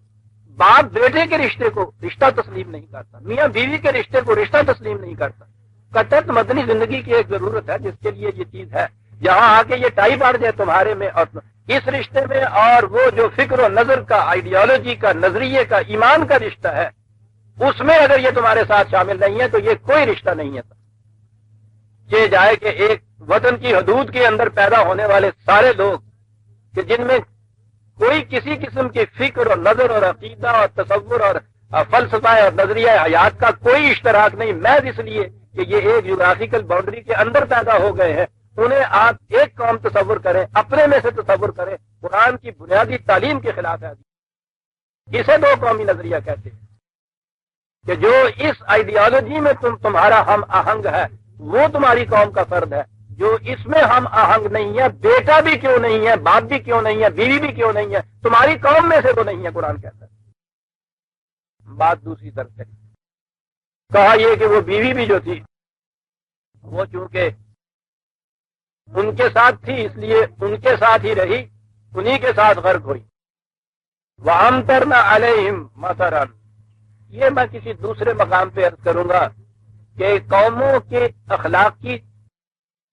باپ بیٹے کے رشتے کو رشتہ تسلیم نہیں کرتا، میاں بیوی کے رشتے کو رشتہ تسلیم نہیں کرتا۔ قطعت مدنی زندگی کی ایک ضرورت ہے جس کے لیے یہ چیز ہے، یہاں آ کے یہ ٹائی پڑ جائے تمہارے میں اور اس رشتے میں، اور وہ جو فکر و نظر کا، آئیڈیالوجی کا، نظریے کا، ایمان کا رشتہ ہے اس میں اگر یہ تمہارے ساتھ شامل نہیں ہے تو یہ کوئی رشتہ نہیں ہے۔ یہ جائے کہ ایک وطن کی حدود کے اندر پیدا ہونے والے سارے لوگ کہ جن میں کوئی کسی قسم کی فکر اور نظر اور عقیدہ اور تصور اور فلسفہ اور نظریہ حیات کا کوئی اشتراک نہیں، محض اس لیے کہ یہ ایک جغرافیکل باؤنڈری کے اندر پیدا ہو گئے ہیں، انہیں آپ ایک قوم تصور کریں، اپنے میں سے تصور کریں، قرآن کی بنیادی تعلیم کے خلاف ہے۔ اسے دو قومی نظریہ کہتے ہیں کہ جو اس آئیڈیالوجی میں تمہارا ہم آہنگ ہے وہ تمہاری قوم کا فرد ہے، جو اس میں ہم آہنگ نہیں ہے، بیٹا بھی کیوں نہیں ہے، باپ بھی کیوں نہیں ہے، بیوی بھی کیوں نہیں ہے، تمہاری قوم میں سے تو نہیں ہے، قرآن کہتا ہے۔ بات دوسری طرف ہے، کہا یہ کہ وہ بیوی بھی جو تھی وہ چونکہ ان کے ساتھ تھی اس لیے ان کے ساتھ ہی رہی، انہی کے ساتھ غرق ہوئی۔ وَأَمْطَرْنَا عَلَيْهِمْ مَطَرًا، یہ میں کسی دوسرے مقام پہ عرض کروں گا کہ قوموں کے اخلاقی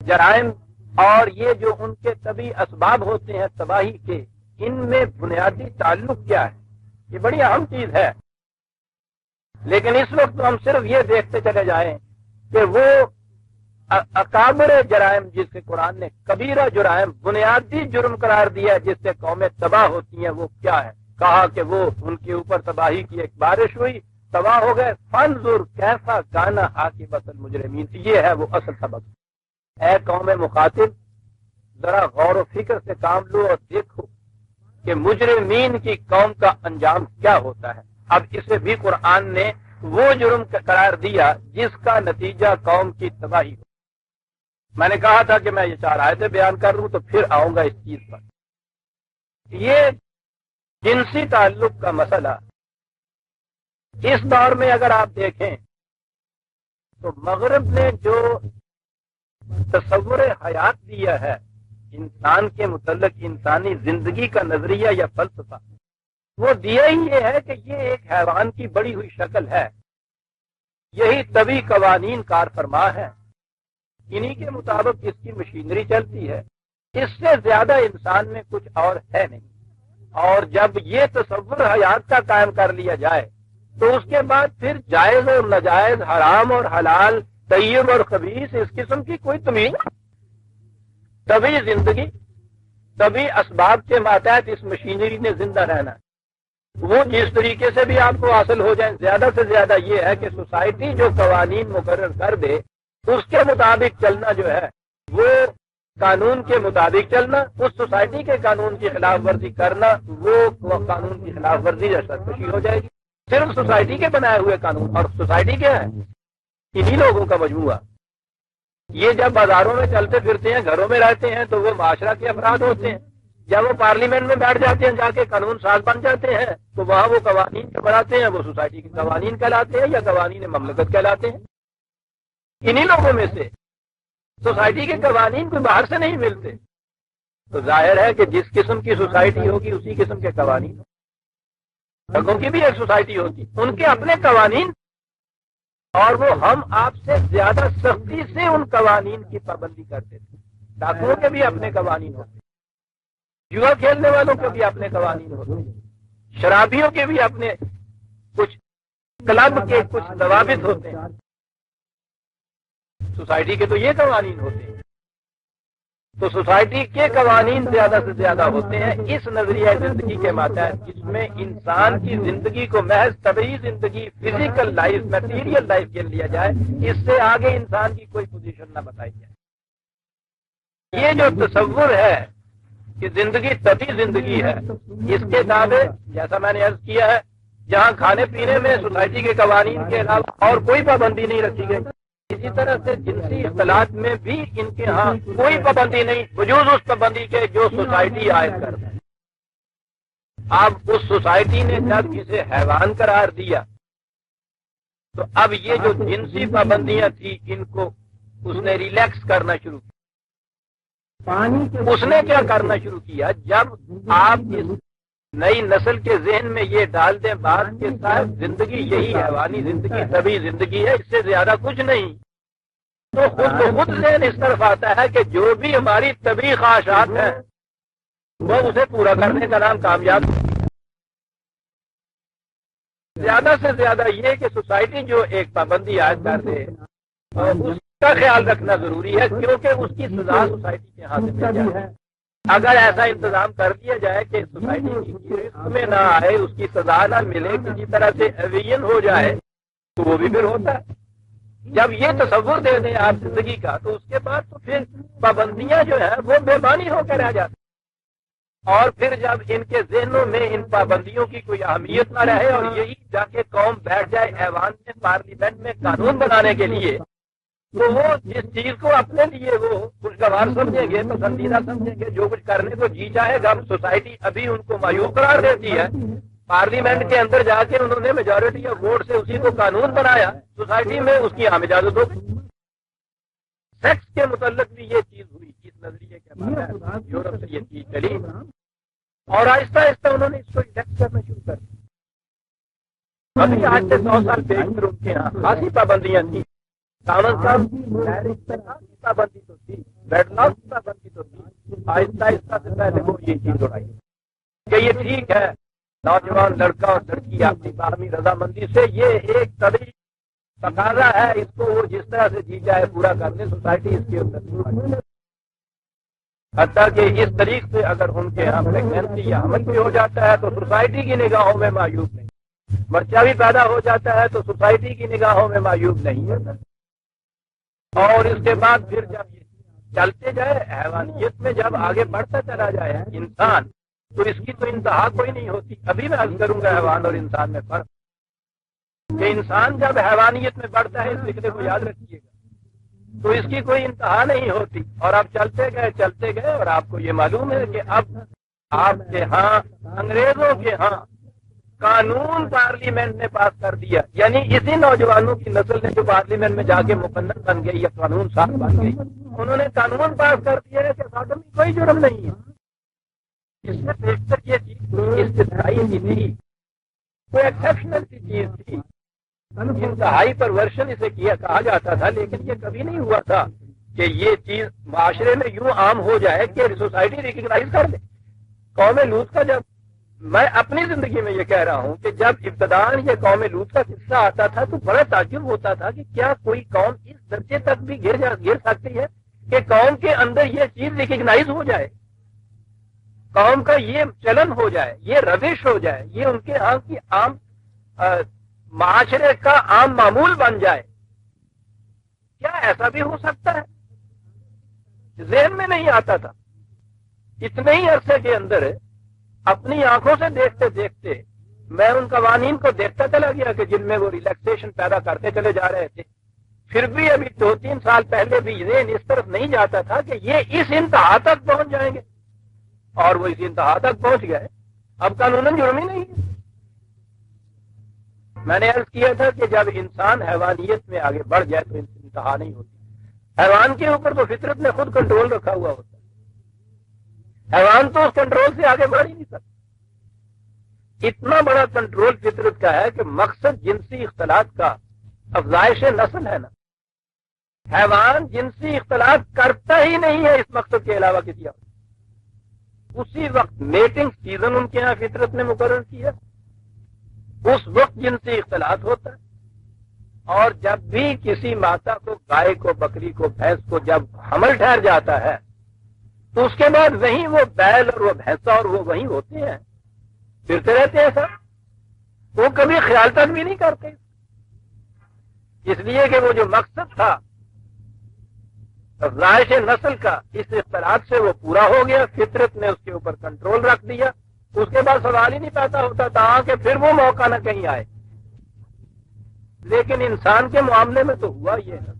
جرائم اور یہ جو ان کے طبعی اسباب ہوتے ہیں تباہی کے، ان میں بنیادی تعلق کیا ہے، یہ بڑی اہم چیز ہے۔ لیکن اس وقت ہم صرف یہ دیکھتے چلے جائیں کہ وہ اکابر جرائم جس سے قرآن نے کبیرہ جرائم بنیادی جرم قرار دیا ہے جس سے قومیں تباہ ہوتی ہیں، وہ کیا ہے؟ کہا کہ وہ ان کے اوپر تباہی کی ایک بارش ہوئی، تباہ ہو گئے۔ فانظر کیسا کان عاقبۃ المجرمین، یہ ہے وہ اصل سبق۔ اے قوم مخاطب، ذرا غور و فکر سے کام لو اور دیکھو کہ مجرمین کی قوم کا انجام کیا ہوتا ہے۔ اب اسے بھی قرآن نے وہ جرم قرار دیا جس کا نتیجہ قوم کی تباہی ہو۔ میں نے کہا تھا کہ میں یہ 4 آیتیں بیان کر لوں تو پھر آؤں گا اس چیز پر۔ یہ جنسی تعلق کا مسئلہ اس دور میں اگر آپ دیکھیں تو مغرب نے جو تصور حیات دیا ہے انسان کے متعلق، انسانی زندگی کا نظریہ یا فلسفہ، وہ دیا ہی یہ ہے کہ یہ ایک حیوان کی بڑی ہوئی شکل ہے، یہی طبی قوانین کار فرما ہے، انہی کے مطابق اس کی مشینری چلتی ہے، اس سے زیادہ انسان میں کچھ اور ہے نہیں۔ اور جب یہ تصور حیات کا قائم کر لیا جائے تو اس کے بعد پھر جائز اور ناجائز، حرام اور حلال، طیب اور خبیث، اس قسم کی کوئی تمیز۔ طبی زندگی، طبی اسباب کے ماتحت اس مشینری نے زندہ رہنا ہے۔ وہ جس طریقے سے بھی آپ کو حاصل ہو جائیں، زیادہ سے زیادہ یہ ہے کہ سوسائٹی جو قوانین مقرر کر دے اس کے مطابق چلنا جو ہے، وہ قانون کے مطابق چلنا، اس سوسائٹی کے قانون کی خلاف ورزی کرنا، وہ قانون کی خلاف ورزی یا سرکشی ہو جائے گی۔ صرف سوسائٹی کے بنائے ہوئے قانون، اور سوسائٹی کیا ہے؟ انہی لوگوں کا مجموعہ۔ یہ جب بازاروں میں چلتے پھرتے ہیں، گھروں میں رہتے ہیں تو وہ معاشرہ کے افراد ہوتے ہیں، جب وہ پارلیمنٹ میں بیٹھ جاتے ہیں، جا کے قانون ساز بن جاتے ہیں، تو وہاں وہ قوانین جو بناتے ہیں وہ سوسائٹی کے قوانین کہلاتے ہیں یا قوانین مملکت کہلاتے ہیں۔ انہی لوگوں میں سے سوسائٹی کے قوانین کوئی باہر سے نہیں ملتے، تو ظاہر ہے کہ جس قسم کی سوسائٹی ہوگی اسی قسم کے قوانین۔ ٹھگوں کی بھی ایک سوسائٹی ہوتی، ان کے اپنے قوانین، اور وہ ہم آپ سے زیادہ سختی سے ان قوانین کی پابندی کرتے تھے۔ ڈاکوؤں کے بھی اپنے قوانین ہوتے، جوا کھیلنے والوں کے بھی اپنے قوانین ہوتے، شرابیوں کے بھی اپنے کچھ کلب کے کچھ ضوابط ہوتے ہیں۔ سوسائٹی کے تو یہ قوانین ہوتے ہیں، تو سوسائٹی کے قوانین زیادہ سے زیادہ ہوتے ہیں اس نظریہ زندگی کے ماتحت، جس میں انسان کی زندگی کو محض طبعی زندگی، فزیکل لائف، میٹیریل لائف کے لیا جائے، اس سے آگے انسان کی کوئی پوزیشن نہ بتائی جائے۔ یہ جو تصور ہے کہ زندگی طبعی زندگی ہے، اس کے تابع جیسا میں نے عرض کیا ہے، جہاں کھانے پینے میں سوسائٹی کے قوانین کے علاوہ اور کوئی پابندی نہیں رکھی گئی، اسی طرح سے جنسی اختلاط میں بھی ان کے ہاں کوئی پابندی نہیں، وجود اس پابندی کے جو سوسائٹی عائد کرتا ہے۔ اب اس سوسائٹی نے جب اسے حیوان قرار دیا تو اب یہ جو جنسی پابندیاں تھیں ان کو اس نے ریلیکس کرنا شروع کیا۔ اس نے کیا کرنا شروع کیا؟ جب آپ اس نئی نسل کے ذہن میں یہ ڈال دیں بات کہ صاحب زندگی یہی حیوانی زندگی، طبعی زندگی ہے، اس سے زیادہ کچھ نہیں، تو خود بخود ذہن اس طرف آتا ہے کہ جو بھی ہماری طبعی خواہشات ہیں وہ اسے پورا کرنے کا نام کامیاب ہے۔ زیادہ سے زیادہ یہ کہ سوسائٹی جو ایک پابندی عائد کر دے اس کا خیال رکھنا ضروری ہے، کیونکہ اس کی سزا سوسائٹی کے ہاتھ میں جائے۔ اگر ایسا انتظام کر دیا جائے کہ سوسائٹی کی رزق میں نہ آئے، اس کی سزا نہ ملے، کسی طرح سے ایویژن ہو جائے، تو وہ بھی پھر ہوتا ہے۔ جب یہ تصور دے دیں آپ زندگی کا تو اس کے بعد تو پھر پابندیاں جو ہیں وہ بے معنی ہو کر رہ جاتی، اور پھر جب ان کے ذہنوں میں ان پابندیوں کی کوئی اہمیت نہ رہے اور یہی جا کے قوم بیٹھ جائے ایوان میں پارلیمنٹ میں قانون بنانے کے لیے، تو وہ جس چیز کو اپنے لیے وہ خوشگوار سمجھیں گے، پسندیدہ سمجھیں گے، جو کچھ کرنے کو جی چاہے گا، سوسائٹی ابھی ان کو مایوب قرار دیتی ہے، پارلیمنٹ کے اندر جا کے انہوں نے میجورٹی آف ووٹ سے اسی کو قانون بنایا، سوسائٹی میں اس کی عام اجازت ہو گئی۔ سیکس کے متعلق بھی یہ چیز ہوئی، اس نظریے کے بعد یورپ سے یہ چیز چلی، اور آہستہ آہستہ انہوں نے اس کو ایکسپٹ کرنا شروع کر دیا۔ ابھی آج سے 100 سال پہلے ان کے یہاں خاصی پابندیاں تھیں، کامن صاحب کی پابندی تو تھی، بیڈ لاک کی پابندی تو تھی، آہستہ آہستہ سے پہلے وہ یہ چیز اڑائی کہ یہ ٹھیک ہے نوجوان لڑکا اور لڑکی اپنی باہمی رضامندی سے، یہ ایک طبی تقاضا ہے، اس کو وہ جس طرح سے جی جائے پورا کر لے، سوسائٹی اس کے اندر، حتیٰ کہ اس طریقے سے اگر ان کے یہاں پریگنینسی یا حمل بھی ہو جاتا ہے تو سوسائٹی کی نگاہوں میں معیوب نہیں، بچہ بھی پیدا ہو جاتا ہے تو سوسائٹی کی نگاہوں میں معیوب نہیں ہے۔ اور اس کے بعد پھر جب یہ چلتے جائے حیوانیت میں، جب آگے بڑھتا چلا جائے انسان، تو اس کی تو انتہا کوئی نہیں ہوتی۔ ابھی میں عرض کروں گا حیوان اور انسان میں فرق، کہ انسان جب حیوانیت میں بڑھتا ہے، اس فکرے کو یاد رکھیے گا، تو اس کی کوئی انتہا نہیں ہوتی، اور اب چلتے گئے اور آپ کو یہ معلوم ہے کہ اب آپ کے ہاں انگریزوں کے ہاں قانون پارلیمنٹ نے پاس کر دیا، یعنی اسی نوجوانوں کی نسل نے جو پارلیمنٹ میں جا کے مقنن بن گئی یا قانون ساز بن گئی، انہوں نے قانون پاس کر دیا ہے کہ سوڈومی کوئی جرم نہیں ہے۔ اس میں بیشتر یہ چیز استثنائی نہیں تھی، کوئی ایکسیپشنل سی چیز تھی، انتہائی پرورشن اسے کہا جاتا تھا، لیکن یہ کبھی نہیں ہوا تھا کہ یہ چیز معاشرے میں یوں عام ہو جائے کہ سوسائٹی ریکگنائز کر لے۔ قوم لوط کا جب میں اپنی زندگی میں یہ کہہ رہا ہوں کہ جب ابتدان یہ قوم لوط کا قصہ آتا تھا تو بڑا تعجب ہوتا تھا کہ کیا کوئی قوم اس درجے تک بھی گر سکتی ہے کہ قوم کے اندر یہ چیز ریکگنائز ہو جائے، قوم کا یہ چلن ہو جائے، یہ روش ہو جائے، یہ ان کے ہاں کی عام معاشرے کا عام معمول بن جائے۔ کیا ایسا بھی ہو سکتا ہے؟ ذہن میں نہیں آتا تھا۔ اتنے ہی عرصے کے اندر اپنی آنکھوں سے دیکھتے دیکھتے میں ان قوانین کو دیکھتا چلا گیا کہ جن میں وہ ریلیکسیشن پیدا کرتے چلے جا رہے تھے، پھر بھی ابھی 2-3 سال پہلے بھی ذہن اس طرف نہیں جاتا تھا کہ یہ اس انتہا تک پہنچ جائیں گے، اور وہ اس انتہا تک پہنچ گئے۔ اب قانون جرم ہی نہیں ہے۔ میں نے عرض کیا تھا کہ جب انسان حیوانیت میں آگے بڑھ جائے تو انتہا نہیں ہوتی۔ حیوان کے اوپر تو فطرت نے خود کنٹرول رکھا ہوا ہوتا ہے، حیوان تو اس کنٹرول سے آگے بڑھ ہی نہیں سکتا۔ اتنا بڑا کنٹرول فطرت کا ہے کہ مقصد جنسی اختلاط کا افزائش نسل ہے نا، حیوان جنسی اختلاط کرتا ہی نہیں ہے اس مقصد کے علاوہ کسی اور۔ اسی وقت میٹنگ سیزن ان کے یہاں فطرت نے مقرر کیا، اس وقت جنسی اختلاط ہوتا ہے، اور جب بھی کسی ماتا کو، گائے کو، بکری کو، بھینس کو جب حمل ٹھہر جاتا ہے تو اس کے بعد وہیں وہ بیل اور وہ بھینسا اور وہ وہیں ہوتے ہیں، پھرتے رہتے ہیں سر، وہ کبھی خیال تک بھی نہیں کرتے، اس لیے کہ وہ جو مقصد تھا افزائش نسل کا اس اختلاط سے وہ پورا ہو گیا، فطرت نے اس کے اوپر کنٹرول رکھ دیا، اس کے بعد سوال ہی نہیں پیدا ہوتا تھا کہ پھر وہ موقع نہ کہیں آئے۔ لیکن انسان کے معاملے میں تو ہوا یہ ہے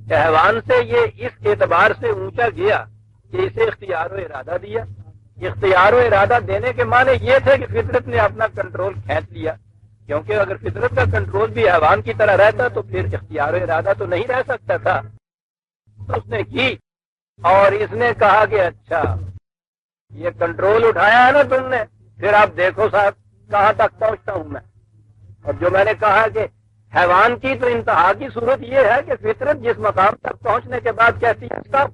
کہ حیوان سے یہ اس اعتبار سے اونچا گیا کہ اسے اختیار و ارادہ دیا۔ اختیار و ارادہ دینے کے معنی یہ تھے کہ فطرت نے اپنا کنٹرول کھینچ لیا، کیونکہ اگر فطرت کا کنٹرول بھی حیوان کی طرح رہتا تو پھر اختیار و ارادہ تو نہیں رہ سکتا تھا۔ اس نے کی اور اس نے کہا کہ اچھا یہ کنٹرول اٹھایا ہے نا تم نے، پھر آپ دیکھو صاحب کہاں تک پہنچتا ہوں میں۔ اور جو میں نے کہا کہ حیوان کی تو انتہا کی صورت یہ ہے کہ فطرت جس مقام تک پہنچنے کے بعد کہتی ہے اس کا،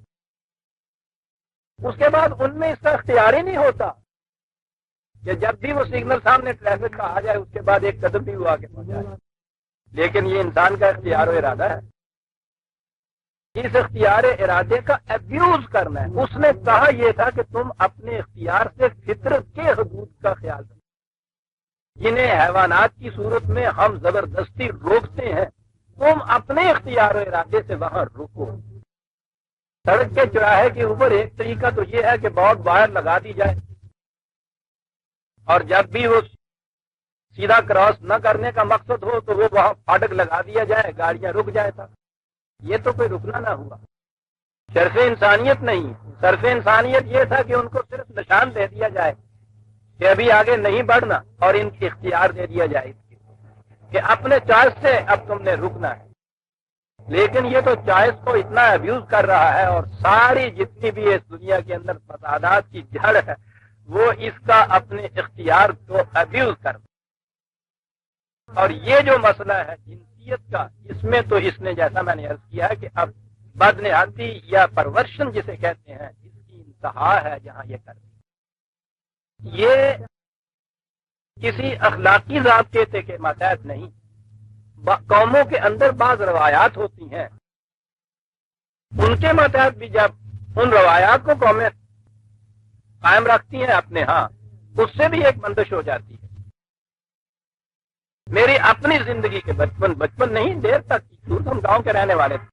اس کے بعد ان میں اس کا اختیار ہی نہیں ہوتا کہ جب بھی وہ سگنل سامنے ٹریفک کا آ جائے اس کے بعد ایک قدم بھی وہ آگے پہنچائے۔ لیکن یہ انسان کا اختیار و ارادہ ہے، اس اختیار ارادے کا ابیوز کرنا ہے۔ اس نے کہا یہ تھا کہ تم اپنے اختیار سے فطرت کے حدود کا خیال رکھو، جنہیں حیوانات کی صورت میں ہم زبردستی روکتے ہیں تم اپنے اختیار و ارادے سے وہاں رکو. سڑک کے چوراہے کے اوپر ایک طریقہ تو یہ ہے کہ بہت باہر لگا دی جائے اور جب بھی وہ سیدھا کراس نہ کرنے کا مقصد ہو تو وہ وہاں پھاٹک لگا دیا جائے, گاڑیاں رک جائے. تھا یہ تو کوئی رکنا نہ ہوا. شرف انسانیت نہیں, شرف انسانیت یہ تھا کہ ان کو صرف نشان دے دیا جائے کہ ابھی آگے نہیں بڑھنا اور ان کی اختیار دے دیا جائے کہ اپنے چوائس سے اب تم نے رکنا ہے. لیکن یہ تو چوائس کو اتنا ابیوز کر رہا ہے اور ساری جتنی بھی اس دنیا کے اندر فسادات کی جڑ ہے وہ اس کا اپنے اختیار کو ابیوز کر. اور یہ جو مسئلہ ہے جنسیت کا, اس میں تو اس نے جیسا میں نے عرض کیا ہے کہ اب بدنہادی یا پرورشن جسے کہتے ہیں اس کی انتہا ہے جہاں یہ کرتے. یہ کسی اخلاقی ضابطے کے ماتحت نہیں. قوموں کے اندر بعض روایات ہوتی ہیں, ان کے ماتحت بھی جب ان روایات کو قومیں قائم رکھتی ہیں اپنے ہاں, اس سے بھی ایک بندش ہو جاتی ہے. میری اپنی زندگی کے بچپن نہیں دیر تک ہم گاؤں کے رہنے والے تھے.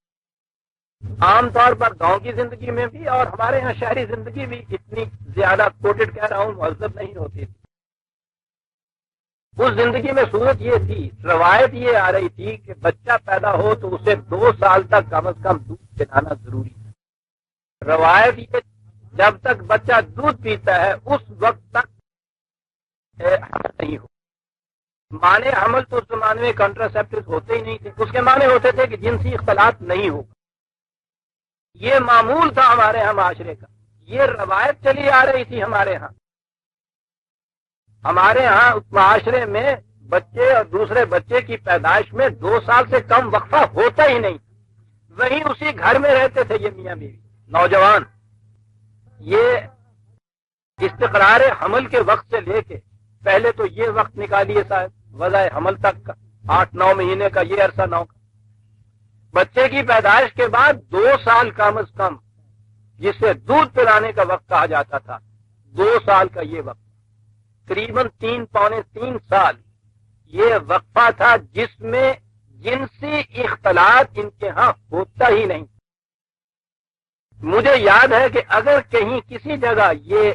عام طور پر گاؤں کی زندگی میں بھی اور ہمارے یہاں شہری زندگی بھی اتنی زیادہ کوٹڈ کہہ رہا ہوں مہذب نہیں ہوتی تھی. اس زندگی میں صورت یہ تھی, روایت یہ آ رہی تھی کہ بچہ پیدا ہو تو اسے 2 سال تک کم از کم دودھ پلانا ضروری ہے. روایت یہ جب تک بچہ دودھ پیتا ہے اس وقت تک حمل نہیں ہو. معنی حمل تو اس زمانے میں کنٹراسیپٹیو ہوتے ہی نہیں تھے. اس کے معنی ہوتے تھے کہ جنسی اختلاط نہیں ہوگا. یہ معمول تھا ہمارے ہاں معاشرے کا, یہ روایت چلی آ رہی تھی ہمارے ہاں. ہمارے ہاں معاشرے میں بچے اور دوسرے بچے کی پیدائش میں 2 سال سے کم وقفہ ہوتا ہی نہیں. وہیں اسی گھر میں رہتے تھے یہ میاں بیوی نوجوان. یہ استقرار حمل کے وقت سے لے کے پہلے تو یہ وقت نکالیے صاحب وضع حمل تک کا 8-9 مہینے کا یہ عرصہ 9 کا. بچے کی پیدائش کے بعد 2 سال کم از کم جسے دودھ پلانے کا وقت کہا جاتا تھا, 2 سال کا یہ وقت تقریباً 3-3.25 سال یہ وقفہ تھا جس میں جنسی اختلاط ان کے ہاں ہوتا ہی نہیں. مجھے یاد ہے کہ اگر کہیں کسی جگہ یہ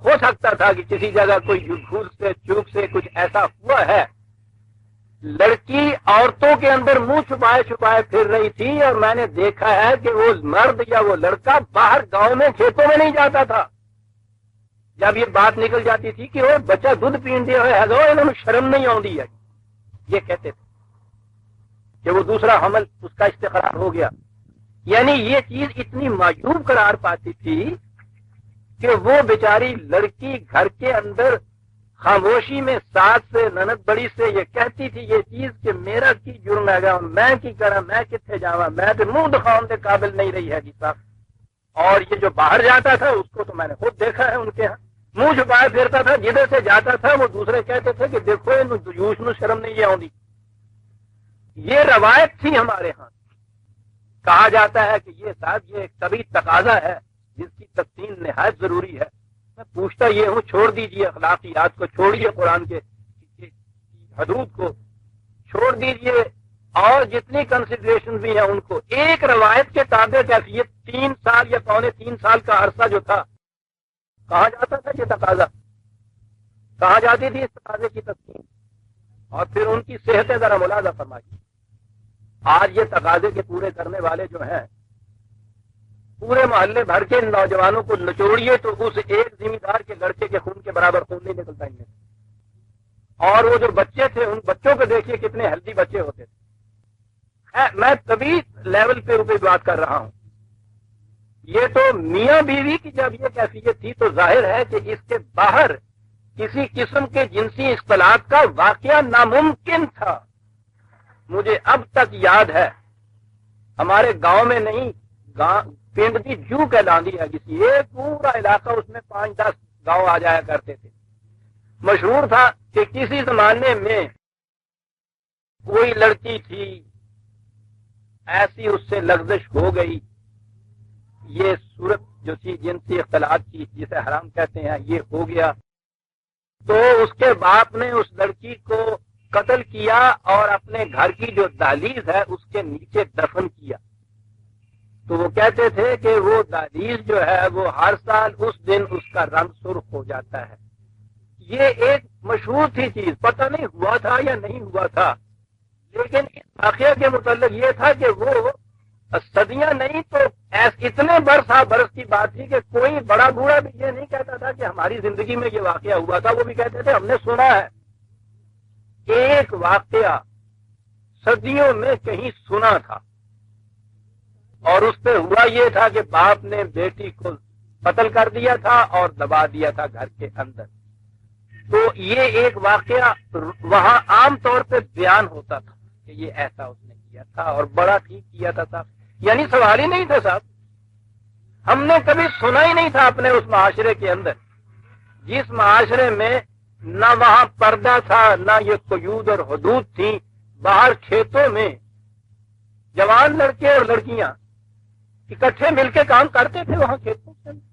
ہو سکتا تھا کہ کسی جگہ کوئی بھول سے چوک سے کچھ ایسا ہوا ہے, لڑکی عورتوں کے اندر منہ چھپائے چھپائے پھر رہی تھی اور میں نے دیکھا ہے کہ وہ مرد یا وہ لڑکا باہر گاؤں میں کھیتوں میں نہیں جاتا تھا. جب یہ بات نکل جاتی تھی کہ وہ بچہ دودھ پین دیا ہے انہوں نے شرم نہیں آتی ہے, یہ کہتے تھے کہ وہ دوسرا حمل اس کا استقرار ہو گیا. یعنی یہ چیز اتنی معیوب قرار پاتی تھی کہ وہ بیچاری لڑکی گھر کے اندر خاموشی میں ساتھ سے نند بڑی سے یہ کہتی تھی یہ چیز کہ میرا کی جرم ہے گا, میں کی کرا, میں کتنے جاوا, میں تو منہ دکھاؤں کے قابل نہیں رہی ہے جی صاحب. اور یہ جو باہر جاتا تھا اس کو تو میں نے خود دیکھا ہے ان کے ہاں, منہ چھپائے پھرتا تھا. جدھر سے جاتا تھا وہ دوسرے کہتے تھے کہ دیکھو جوش نو شرم نہیں آتی. یہ روایت تھی ہمارے ہاں. کہا جاتا ہے کہ یہ صاحب یہ ایک طبی تقاضا ہے جس کی تقسیم نہایت ضروری ہے. میں پوچھتا یہ ہوں, چھوڑ دیجئے اخلاقیات کو, چھوڑیے قرآن کے حدود کو, چھوڑ دیجئے اور جتنی کنسیڈریشن بھی ہیں ان کو. ایک روایت کے تابع کیفیت 3 سال یا 3.25 سال کا عرصہ جو تھا, کہا جاتا تھا یہ تقاضا, کہا جاتی تھی اس تقاضے کی تقسیم. اور پھر ان کی صحتیں ذرا ملاحظہ فرمائیے. آج یہ تقاضے کے پورے کرنے والے جو ہیں پورے محلے بھر کے نوجوانوں کو نچوڑیے تو اس ایک ذمہ دار کے لڑکے کے خون کے برابر خون نہیں نکلتا ان میں. اور وہ جو بچے تھے ان بچوں کو دیکھیے کتنے ہیلدی بچے ہوتے تھے. میں طبی لیول پہ اوپر بات کر رہا ہوں. یہ تو میاں بیوی کی جب یہ کیفیت تھی تو ظاہر ہے کہ اس کے باہر کسی قسم کے جنسی اختلاط کا واقعہ ناممکن تھا. مجھے اب تک یاد ہے ہمارے گاؤں میں نہیں, پنڈ کی جو کہلاندی ہے کسی ایک پورا علاقہ, اس میں 5-10 گاؤں آ جایا کرتے تھے. مشہور تھا کہ کسی زمانے میں کوئی لڑکی تھی ایسی اس سے لغزش ہو گئی, یہ صورت جو تھی جنسی اختلاط کی جسے حرام کہتے ہیں یہ ہو گیا. تو اس کے باپ نے اس لڑکی کو قتل کیا اور اپنے گھر کی جو دہلیز ہے اس کے نیچے دفن کیا. تو وہ کہتے تھے کہ وہ دہلیز جو ہے وہ ہر سال اس دن اس کا رنگ سرخ ہو جاتا ہے. یہ ایک مشہور تھی چیز، پتہ نہیں ہوا تھا یا نہیں ہوا تھا، لیکن اس واقعے کے متعلق یہ تھا کہ وہ صدیاں نہیں تو اتنے برس کی بات تھی کہ کوئی بڑا بوڑھا بھی یہ نہیں کہتا تھا کہ ہماری زندگی میں یہ واقعہ ہوا تھا. وہ بھی کہتے تھے ہم نے سنا ہے. ایک واقعہ صدیوں میں کہیں سنا تھا اور اس پہ ہوا یہ تھا کہ باپ نے بیٹی کو قتل کر دیا تھا اور دبا دیا تھا گھر کے اندر. تو یہ ایک واقعہ وہاں عام طور پہ بیان ہوتا تھا کہ یہ ایسا اس نے کیا تھا اور بڑا ٹھیک کیا تھا صاحب. یعنی سوال ہی نہیں تھا صاحب، ہم نے کبھی سنا ہی نہیں تھا اپنے اس معاشرے کے اندر جس معاشرے میں نہ وہاں پردہ تھا نہ یہ قیود اور حدود تھی. باہر کھیتوں میں جوان لڑکے اور لڑکیاں اکٹھے مل کے کام کرتے تھے وہاں کھیتوں کے اندر.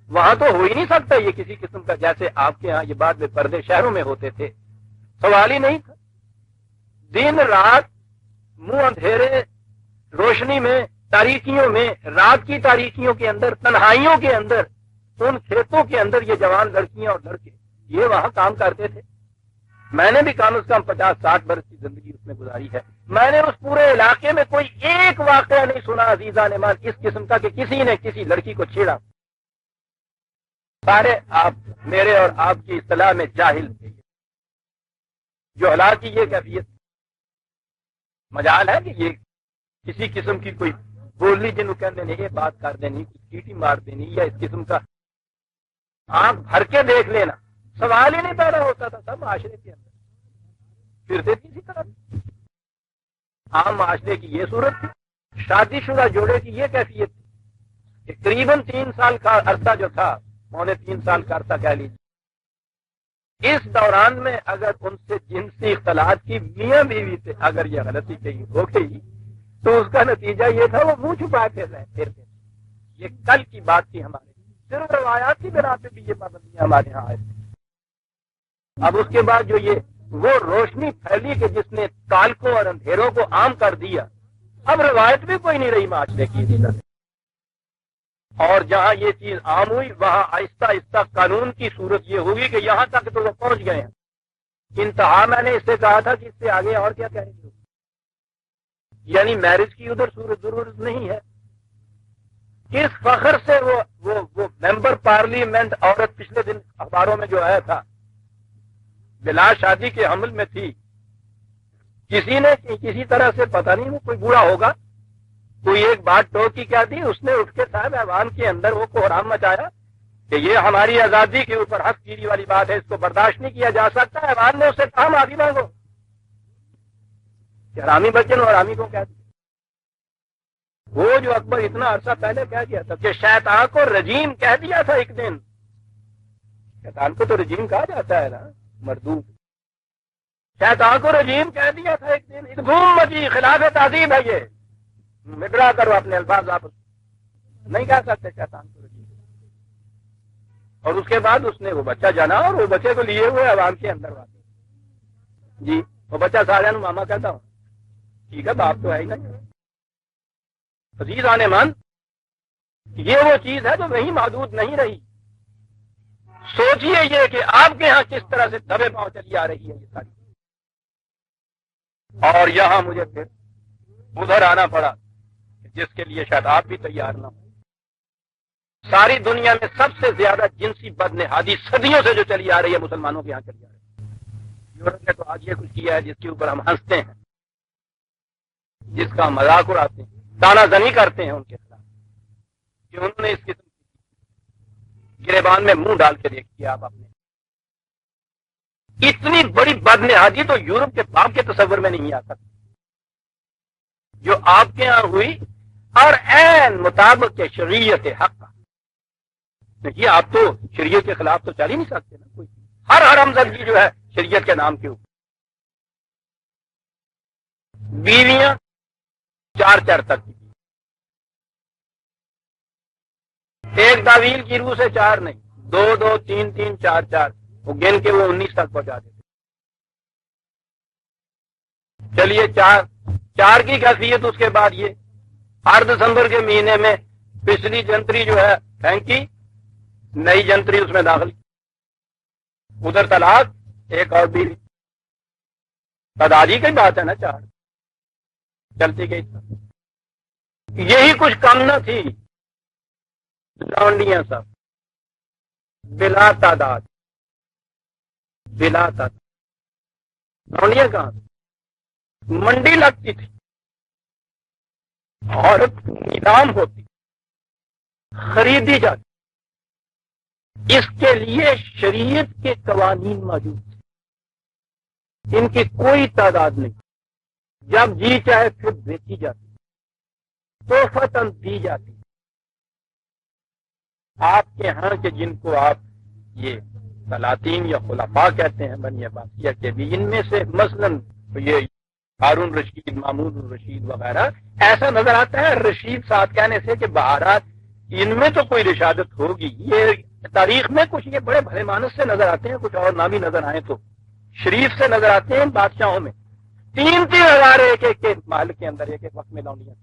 وہاں تو ہو ہی نہیں سکتا یہ کسی قسم کا جیسے آپ کے ہاں یہ بعد میں پردے شہروں میں ہوتے تھے. سوال ہی نہیں تھا. دن رات منہ اندھیرے روشنی میں تاریکیوں میں رات کی تاریکیوں کے اندر تنہائیوں کے اندر ان کھیتوں کے اندر یہ جوان لڑکیاں اور لڑکے یہ وہاں کام کرتے تھے. میں نے بھی کم از کم 50-60 برس کی زندگی اس میں گزاری ہے. میں نے اس پورے علاقے میں کوئی ایک واقعہ نہیں سنا عزیزان ایمان اس قسم کا کہ کسی نے کسی لڑکی کو چھیڑا. سارے آپ میرے اور آپ کی اصطلاح میں جاہل تھے. جو حالات کی یہ کیفیت مجال ہے کہ یہ کسی قسم کی کوئی بولنی جن کو کہنے نہیں یہ بات کر دینی کچھ چیٹی مار دینی یا اس قسم کا آنکھ بھر کے دیکھ لینا سوال ہی نہیں پیدا ہوتا تھا. سب معاشرے کے اندر پھرتے تھے اسی طرح. عام معاشرے کی یہ صورت تھی. شادی شدہ جوڑے کی یہ کیفیت تھی کہ قریباً 3 سال کا عرصہ جو تھا 3.25 سال کا عرصہ کہہ لیجیے. اس دوران میں اگر ان سے جنسی اختلاط کی میاں بیوی سے اگر یہ غلطی کہیں ہو گئی تو اس کا نتیجہ یہ تھا وہ منہ چھپائے پھرتے. یہ کل کی بات تھی ہمارے صرف روایات کی بنا پہ بھی یہ پابندیاں ہمارے یہاں آئے. اب اس کے بعد جو یہ وہ روشنی پھیلی کہ جس نے کالکوں اور اندھیروں کو عام کر دیا. اب روایت بھی کوئی نہیں رہی معاشرے کی. اور جہاں یہ چیز عام ہوئی وہاں آہستہ آہستہ قانون کی صورت یہ ہوگی کہ یہاں تک تو وہ پہنچ گئے ہیں. انتہا میں نے اس سے کہا تھا کہ اس سے آگے اور کیا کہیں گے. یعنی میرج کی ادھر صورت ضرورت نہیں ہے. کس فخر سے وہ ممبر پارلیمنٹ عورت پچھلے دن اخباروں میں جو آیا تھا بلا شادی کے حمل میں تھی. کسی نے کسی طرح سے پتہ نہیں وہ کوئی بوڑھا ہوگا کوئی ایک بات ٹوکی کیا تھی اس نے اٹھ کے صاحب ایوان کے اندر وہ کوہرام مچایا کہ یہ ہماری آزادی کے اوپر حق گیری والی بات ہے اس کو برداشت نہیں کیا جا سکتا. ایوان نے اسے کہا معافی مانگو. حرامی بچن اور حرامی کو کہہ دیا. وہ جو اکبر اتنا عرصہ پہلے کہہ دیا تھا کہ شیطان کو رجیم کہہ دیا تھا ایک دن. شیطان کو تو رجیم کہا جاتا ہے نا مردود. شیطان کو رجیم کہہ دیا تھا ایک دن. گھوم مچی خلاف تعظیم ہے یہ. مگڑا کرو اپنے الفاظ آپ نہیں کہہ سکتے شیطان کو رجیم. اور اس کے بعد اس نے وہ بچہ جانا اور وہ بچے کو لیے ہوئے عوام کے اندر واقع جی وہ بچہ سارے ماما کہتا ہوں ٹھیک ہے باپ تو ہے ہی نہیں. عزیز آنے مان یہ وہ چیز ہے جو وہیں محدود نہیں رہی. سوچئے یہ کہ آپ کے ہاں کس طرح سے دبے پاؤں چلی آ رہی ہے یہ ساری. اور یہاں مجھے پھر ادھر آنا پڑا جس کے لیے شاید آپ بھی تیار نہ ہو. ساری دنیا میں سب سے زیادہ جنسی بدنہادی صدیوں سے جو چلی آ رہی ہے مسلمانوں کے یہاں چلی آ رہی ہے. یورپ نے تو آج یہ کچھ کیا ہے جس کے اوپر ہم ہنستے ہیں جس کا مذاق اڑاتے ہیں تانا زنی کرتے ہیں ان کے خلاف کہ انہوں نے اس قسم کی گریبان میں منہ ڈال کے دیکھ کیا. آپ اپنے اتنی بڑی بدنہادی تو یورپ کے باپ کے تصور میں نہیں آ سکتی جو آپ کے ہاں ہوئی اور عین مطابق کے شریعت حق کا. دیکھیے آپ تو شریعت کے خلاف تو چل ہی نہیں سکتے نا کوئی. ہر حرام زدگی جو ہے شریعت کے نام کے اوپر. بیویاں 4 تک کی. ایک تعویل کی روح سے 4 نہیں 2 2 3 3 4 4 وہ گن کے وہ 19 تک پہنچا دیتے. چلیے چار کی کیفیت اس کے بعد یہ 8 دسمبر کے مہینے میں پچھلی جنتری جو ہے پھینکی، نئی جنتری اس میں داخل کی، ادھر طلاق، ایک اور بیوی، تداجی کی بات ہے نا، 4 چلتی گئی۔ یہی کچھ کم نہ تھی، لونڈیاں سب بلا تعداد، بلا تعداد۔ لونڈیاں کہاں سے؟ منڈی لگتی تھی، عورت نیلام ہوتی، خریدی جاتی، اس کے لیے شریعت کے قوانین موجود تھے، ان کی کوئی تعداد نہیں، جب جی چاہے پھر بیچی جاتی، تحفتاً دی جاتی۔ آپ کے ہاں کے جن کو آپ یہ سلاطین یا خلفاء کہتے ہیں بنی عباسیہ کے بھی، ان میں سے مثلاً یہ ہارون رشید، مامون الرشید وغیرہ، ایسا نظر آتا ہے رشید ساتھ کہنے سے کہ بہارات ان میں تو کوئی رشادت ہوگی، یہ تاریخ میں کچھ یہ بڑے بھلے مانس سے نظر آتے ہیں، کچھ اور نہ بھی نظر آئے تو شریف سے نظر آتے ہیں بادشاہوں میں، 3-3 ہزار ایک کے محل کے اندر ایک وقت میں لونڈیاں،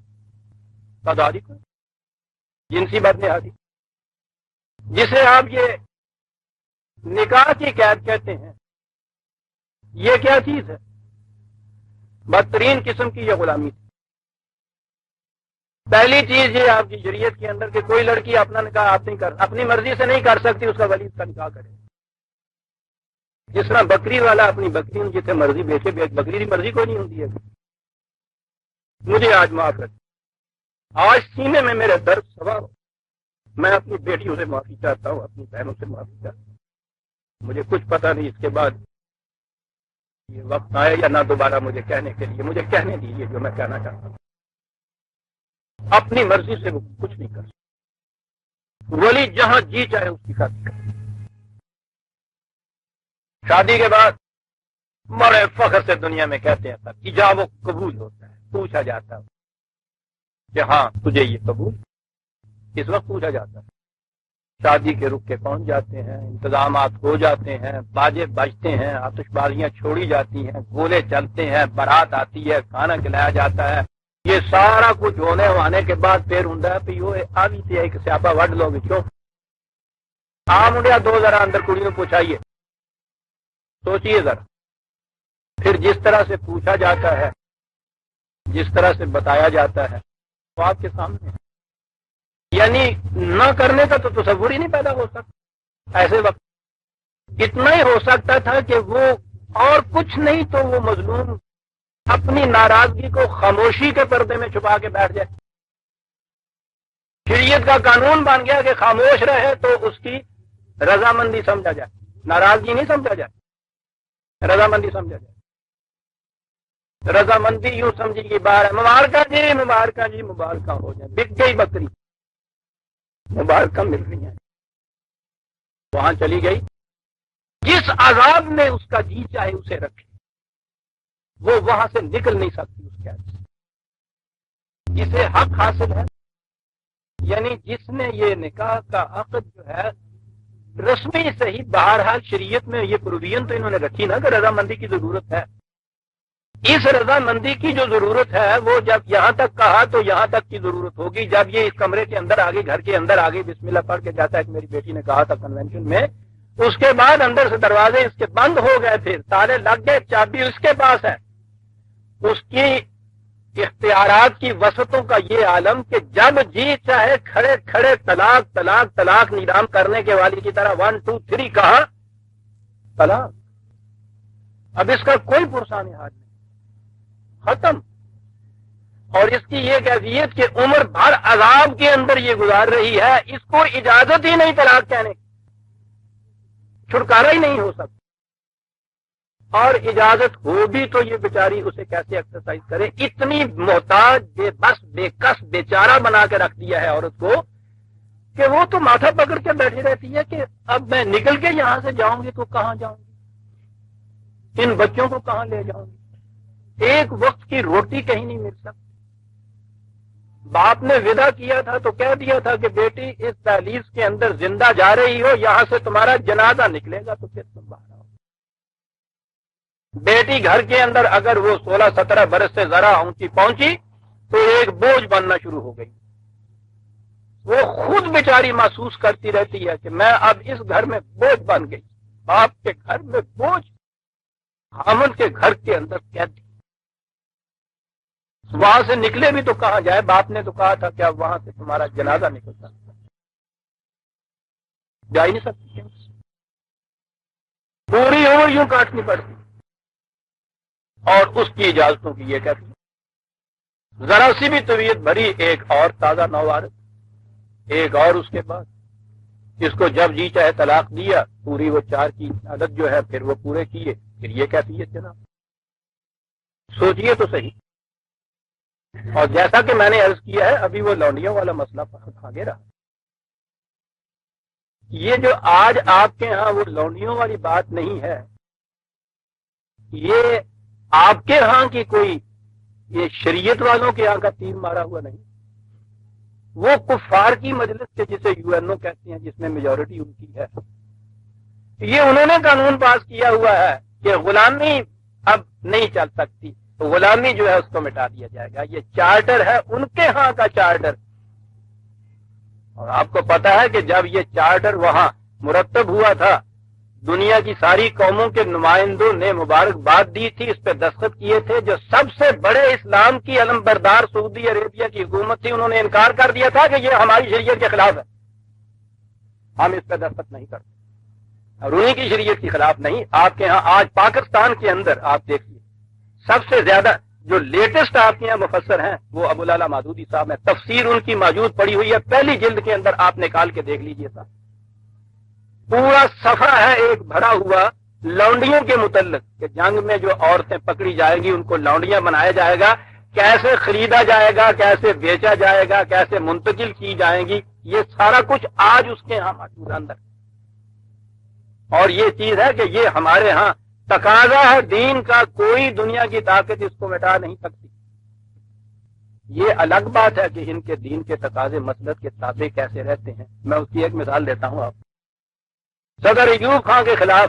تعدادی کو جنسی بدنہادی، جسے آپ یہ نکاح کی قید کہتے ہیں، یہ کیا چیز ہے؟ بدترین قسم کی یہ غلامی تھی۔ پہلی چیز یہ آپ کی شریعت کے اندر کہ کوئی لڑکی اپنا نکاح آپ نہیں کر، اپنی مرضی سے نہیں کر سکتی، اس کا ولی اس کا نکاح کرے۔ جس طرح بکری والا اپنی بکری جسے مرضی بیچے، بکری کی مرضی کوئی نہیں ہوتی ہے۔ مجھے آج معاف رکھ، آج سینے میں میرے درد سوار ہو، میں اپنی بیٹیوں سے معافی چاہتا ہوں، اپنی بہنوں سے معافی چاہتا ہوں۔ مجھے کچھ پتہ نہیں اس کے بعد یہ وقت آئے یا نہ دوبارہ مجھے کہنے کے لیے، مجھے کہنے دیجیے جو میں کہنا چاہتا ہوں۔ اپنی مرضی سے وہ کچھ نہیں کر سکتا، ولی جہاں جی چاہے اس کی شادی کرے۔ شادی کے بعد بڑے فخر سے دنیا میں کہتے ہیں سب ایجاب و قبول ہوتا ہے، پوچھا جاتا ہے کہ ہاں تجھے یہ قبول، اس وقت پوچھا جاتا ہے۔ شادی کے رخ کے پہنچ جاتے ہیں، انتظامات ہو جاتے ہیں، باجے بجتے ہیں، آتش بازیاں چھوڑی جاتی ہیں، گولے چلتے ہیں، بارات آتی ہے، کھانا کھلایا جاتا ہے۔ یہ سارا کچھ ہونے کے بعد پھر ہوں پہ آگی تھی ایک سیابا وڈ لوگ کیوں آ منڈیا 2 ذرا اندر کڑی میں پوچھائیے، سوچیے ذرا، پھر جس طرح سے پوچھا جاتا ہے، جس طرح سے بتایا جاتا ہے وہ آپ کے سامنے ہے، یعنی نہ کرنے کا تو تصور ہی نہیں پیدا ہو سکتا۔ ایسے وقت اتنا ہی ہو سکتا تھا کہ وہ اور کچھ نہیں تو وہ مظلوم اپنی ناراضگی کو خاموشی کے پردے میں چھپا کے بیٹھ جائے۔ شریعت کا قانون بن گیا کہ خاموش رہے تو اس کی رضامندی سمجھا جائے، ناراضگی نہیں سمجھا جائے، رضامندی سمجھا جائے۔ رضامندی یوں سمجھی کہ باہر ہے، مبارکہ جی مبارکہ جی مبارکہ ہو جائے، بک گئی بکری، مبارکہ مل رہی ہیں، وہاں چلی گئی، جس عذاب میں اس کا جی چاہے اسے رکھے، وہ وہاں سے نکل نہیں سکتی اس کے آگے۔ جسے حق حاصل ہے، یعنی جس نے یہ نکاح کا عقد جو ہے رسمی صحیح، بہرحال شریعت میں یہ پروویژن تو انہوں نے رکھی نا کہ رضامندی کی ضرورت ہے۔ اس رضامندی کی جو ضرورت ہے وہ جب یہاں تک کہا تو یہاں تک کی ضرورت ہوگی، جب یہ اس کمرے کے اندر آگے، گھر کے اندر آگے بسم اللہ پڑھ کے جاتا ہے کہ میری بیٹی نے کہا تھا کنونشن میں، اس کے بعد اندر سے دروازے اس کے بند ہو گئے، پھر تالے لگ گئے، چابی اس کے پاس ہے، اس کی اختیارات کی وسعتوں کا یہ عالم کہ جب جی چاہے کھڑے کھڑے طلاق طلاق طلاق نیلام کرنے کے والی کی طرح 1 2 3 کہا طلاق۔ اب اس کا کوئی پرسان حال نہیں، ختم۔ اور اس کی یہ کیفیت کہ عمر بھر عذاب کے اندر یہ گزار رہی ہے، اس کو اجازت ہی نہیں طلاق کہنے، چھٹکارا ہی نہیں ہو سکتا، اور اجازت ہو بھی تو یہ بیچاری اسے کیسے ایکسرسائز کرے۔ اتنی محتاج، بے بس، بے کس، بیچارہ بنا کے رکھ دیا ہے عورت کو کہ وہ تو ماتھا پکڑ کے بیٹھی رہتی ہے کہ اب میں نکل کے یہاں سے جاؤں گی تو کہاں جاؤں گی، ان بچوں کو کہاں لے جاؤں گی، ایک وقت کی روٹی کہیں نہیں مل سکتی۔ باپ نے ودا کیا تھا تو کہہ دیا تھا کہ بیٹی اس دہلیز کے اندر زندہ جا رہی ہو، یہاں سے تمہارا جنازہ نکلے گا تو پھر تم باہر آؤ۔ بیٹی گھر کے اندر اگر وہ 16-17 برس سے ذرا اونچی پہنچی تو ایک بوجھ بننا شروع ہو گئی. وہ خود بیچاری محسوس کرتی رہتی ہے کہ میں اب اس گھر میں بوجھ بن گئی، باپ کے گھر میں بوجھ، خامن کے گھر کے اندر قید. وہاں سے نکلے بھی تو کہاں جائے؟ باپ نے تو کہا تھا کہ اب وہاں سے تمہارا جنازہ نکل سکتا، جا ہی نہیں سکتی، پوری عمر یوں کاٹنی پڑتی. اور اس کی اجازتوں کی یہ کہتی ہے، ذرا سی بھی طبیعت بھری ایک اور تازہ نوعارت، ایک اور اس کے بعد اس کو جب جی چاہے طلاق دیا، پوری وہ 4 کی عادت جو ہے پھر وہ پورے کیے، پھر یہ کیفیت جناب. سوچئے تو صحیح. اور جیسا کہ میں نے عرض کیا ہے، ابھی وہ لونڈیوں والا مسئلہ آگے رہا. یہ جو آج آپ کے ہاں وہ لونڈیوں والی بات نہیں ہے، یہ آپ کے ہاں کی کوئی یہ شریعت والوں کے ہاں کا تیر مارا ہوا نہیں، وہ کفار کی مجلس کے جسے یو این او کہتے ہیں، جس میں میجورٹی ان کی ہے، یہ انہوں نے قانون پاس کیا ہوا ہے کہ غلامی اب نہیں چل سکتی، تو غلامی جو ہے اس کو مٹا دیا جائے گا. یہ چارٹر ہے ان کے ہاں کا چارٹر. اور آپ کو پتا ہے کہ جب یہ چارٹر وہاں مرتب ہوا تھا، دنیا کی ساری قوموں کے نمائندوں نے مبارکباد دی تھی، اس پہ دستخط کیے تھے. جو سب سے بڑے اسلام کی علم بردار سعودی عربیہ کی حکومت تھی، انہوں نے انکار کر دیا تھا کہ یہ ہماری شریعت کے خلاف ہے، ہم اس پہ دستخط نہیں کرتے. اور انہیں کی شریعت کے خلاف نہیں. آپ کے ہاں آج پاکستان کے اندر آپ دیکھیے سب سے زیادہ جو لیٹسٹ آپ کے یہاں مفسر ہیں وہ ابو الاعلی مودودی صاحب ہیں. تفسیر ان کی موجود پڑی ہوئی ہے، پہلی جلد کے اندر آپ نکال کے دیکھ لیجئے صاحب. پورا صفحہ ہے ایک بھرا ہوا لونڈیوں کے متعلق کہ جنگ میں جو عورتیں پکڑی جائیں گی ان کو لونڈیاں بنایا جائے گا، کیسے خریدا جائے گا، کیسے بیچا جائے گا، کیسے منتقل کی جائیں گی. یہ سارا کچھ آج اس کے ہاں موجود ہے اندر. اور یہ چیز ہے کہ یہ ہمارے ہاں تقاضا ہے دین کا، کوئی دنیا کی طاقت اس کو مٹا نہیں سکتی. یہ الگ بات ہے کہ ان کے دین کے تقاضے مسلط کے تابع کیسے رہتے ہیں. میں اس کی ایک مثال دیتا ہوں آپ. صدر ایوب خان کے خلاف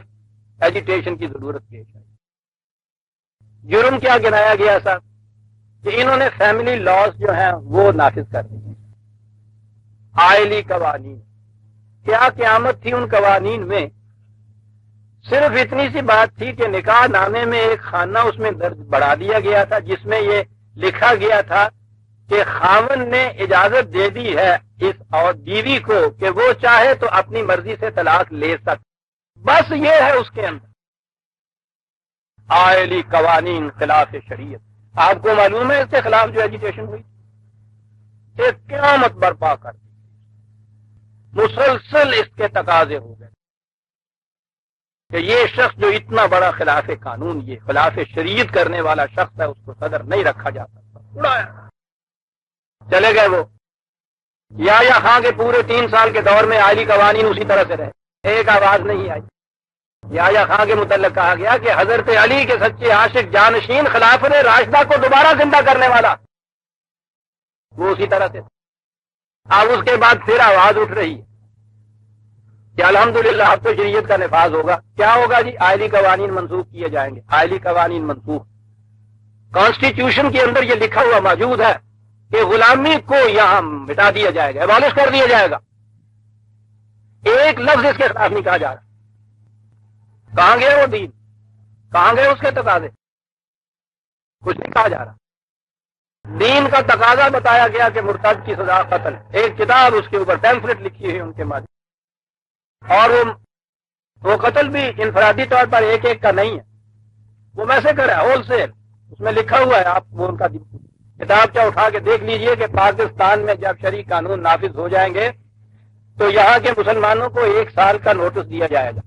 ایجیٹیشن کی ضرورت پیش آئی. جرم کیا گنایا گیا تھا کہ انہوں نے فیملی لاز جو ہیں وہ نافذ کر دیے، آئلی قوانین. کیا قیامت تھی ان قوانین میں؟ صرف اتنی سی بات تھی کہ نکاح نامے میں ایک خانہ اس میں درج بڑھا دیا گیا تھا جس میں یہ لکھا گیا تھا کہ خاوند نے اجازت دے دی ہے اس اور بیوی کو کہ وہ چاہے تو اپنی مرضی سے طلاق لے سکے. بس یہ ہے اس کے اندر آئلی قوانین خلاف شریعت. آپ کو معلوم ہے اس کے خلاف جو ایجیٹیشن ہوئی ایک قیامت برپا کر دی. مسلسل اس کے تقاضے ہو گئے کہ یہ شخص جو اتنا بڑا خلاف قانون، یہ خلاف شریعت کرنے والا شخص ہے، اس کو صدر نہیں رکھا جا سکتا. اڑایا. چلے گئے وہ. یا خان کے پورے 3 سال کے دور میں آئلی قوانین اسی طرح سے رہے، ایک آواز نہیں آئی. یا خان کے متعلق کہا گیا کہ حضرت علی کے سچے عاشق جانشین خلافت راشدہ کو دوبارہ زندہ کرنے والا، وہ اسی طرح سے. اب اس کے بعد پھر آواز اٹھ رہی ہے کہ الحمدللہ اب تو شریعت کا نفاذ ہوگا. کیا ہوگا جی؟ آئلی قوانین منسوخ کیے جائیں گے. آئلی قوانین منسوخ. کانسٹیٹیوشن کے اندر یہ لکھا ہوا موجود ہے کہ غلامی کو یہاں مٹا دیا جائے گا، ایبالش کر دیا جائے گا. ایک لفظ اس کے خلاف نہیں کہا جا رہا. کہاں گئے وہ دین؟ کہاں گئے اس کے تقاضے؟ کچھ نہیں کہا جا رہا. دین کا تقاضا بتایا گیا کہ مرتد کی سزا قتل. ایک کتاب اس کے اوپر ٹیمپلیٹ لکھی ہے ان کے ماضی، اور وہ قتل بھی انفرادی طور پر ایک ایک کا نہیں ہے، وہ ویسے کرے ہول سیل. اس میں لکھا ہوا ہے، آپ وہ ان کا کتاب چاہ اٹھا کے دیکھ لیجئے کہ پاکستان میں جب شرعی قانون نافذ ہو جائیں گے تو یہاں کے مسلمانوں کو 1 سال کا نوٹس دیا جائے گا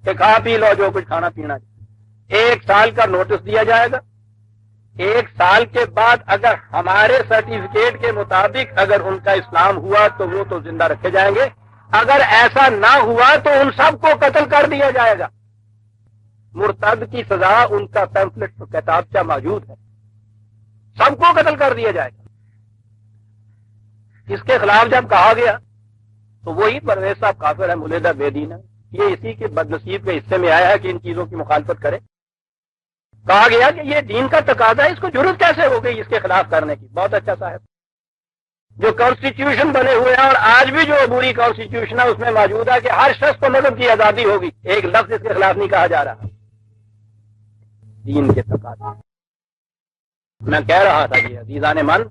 کہ کھا پی لو جو کچھ کھانا پینا. 1 سال کا نوٹس دیا جائے گا. 1 سال کے بعد اگر ہمارے سرٹیفکیٹ کے مطابق اگر ان کا اسلام ہوا تو وہ تو زندہ رکھے جائیں گے. اگر ایسا نہ ہوا تو ان سب کو قتل کر دیا جائے گا. مرتد کی سزا ان کا پیمفلٹ کتابچہ موجود ہے، سب کو قتل کر دیا جائے گا. اس کے خلاف جب کہا گیا تو وہی پرویز صاحب کافر ہے، ملیدہ بے دین ہے. یہ اسی کے بدنصیب کے حصے میں آیا ہے کہ ان چیزوں کی مخالفت کرے. کہا گیا کہ یہ دین کا تقاضا ہے، اس کو ضرورت کیسے ہو گئی اس کے خلاف کرنے کی؟ بہت اچھا صاحب، جو کانسٹیٹیوشن بنے ہوئے ہیں اور آج بھی جو عبوری کانسٹیٹیوشن ہے اس میں موجود ہے کہ ہر شخص کو مذہب کی آزادی ہوگی، ایک لفظ اس کے خلاف نہیں کہا جا رہا۔ دین کے تقاضے میں کہہ رہا تھا یہ عزیزان من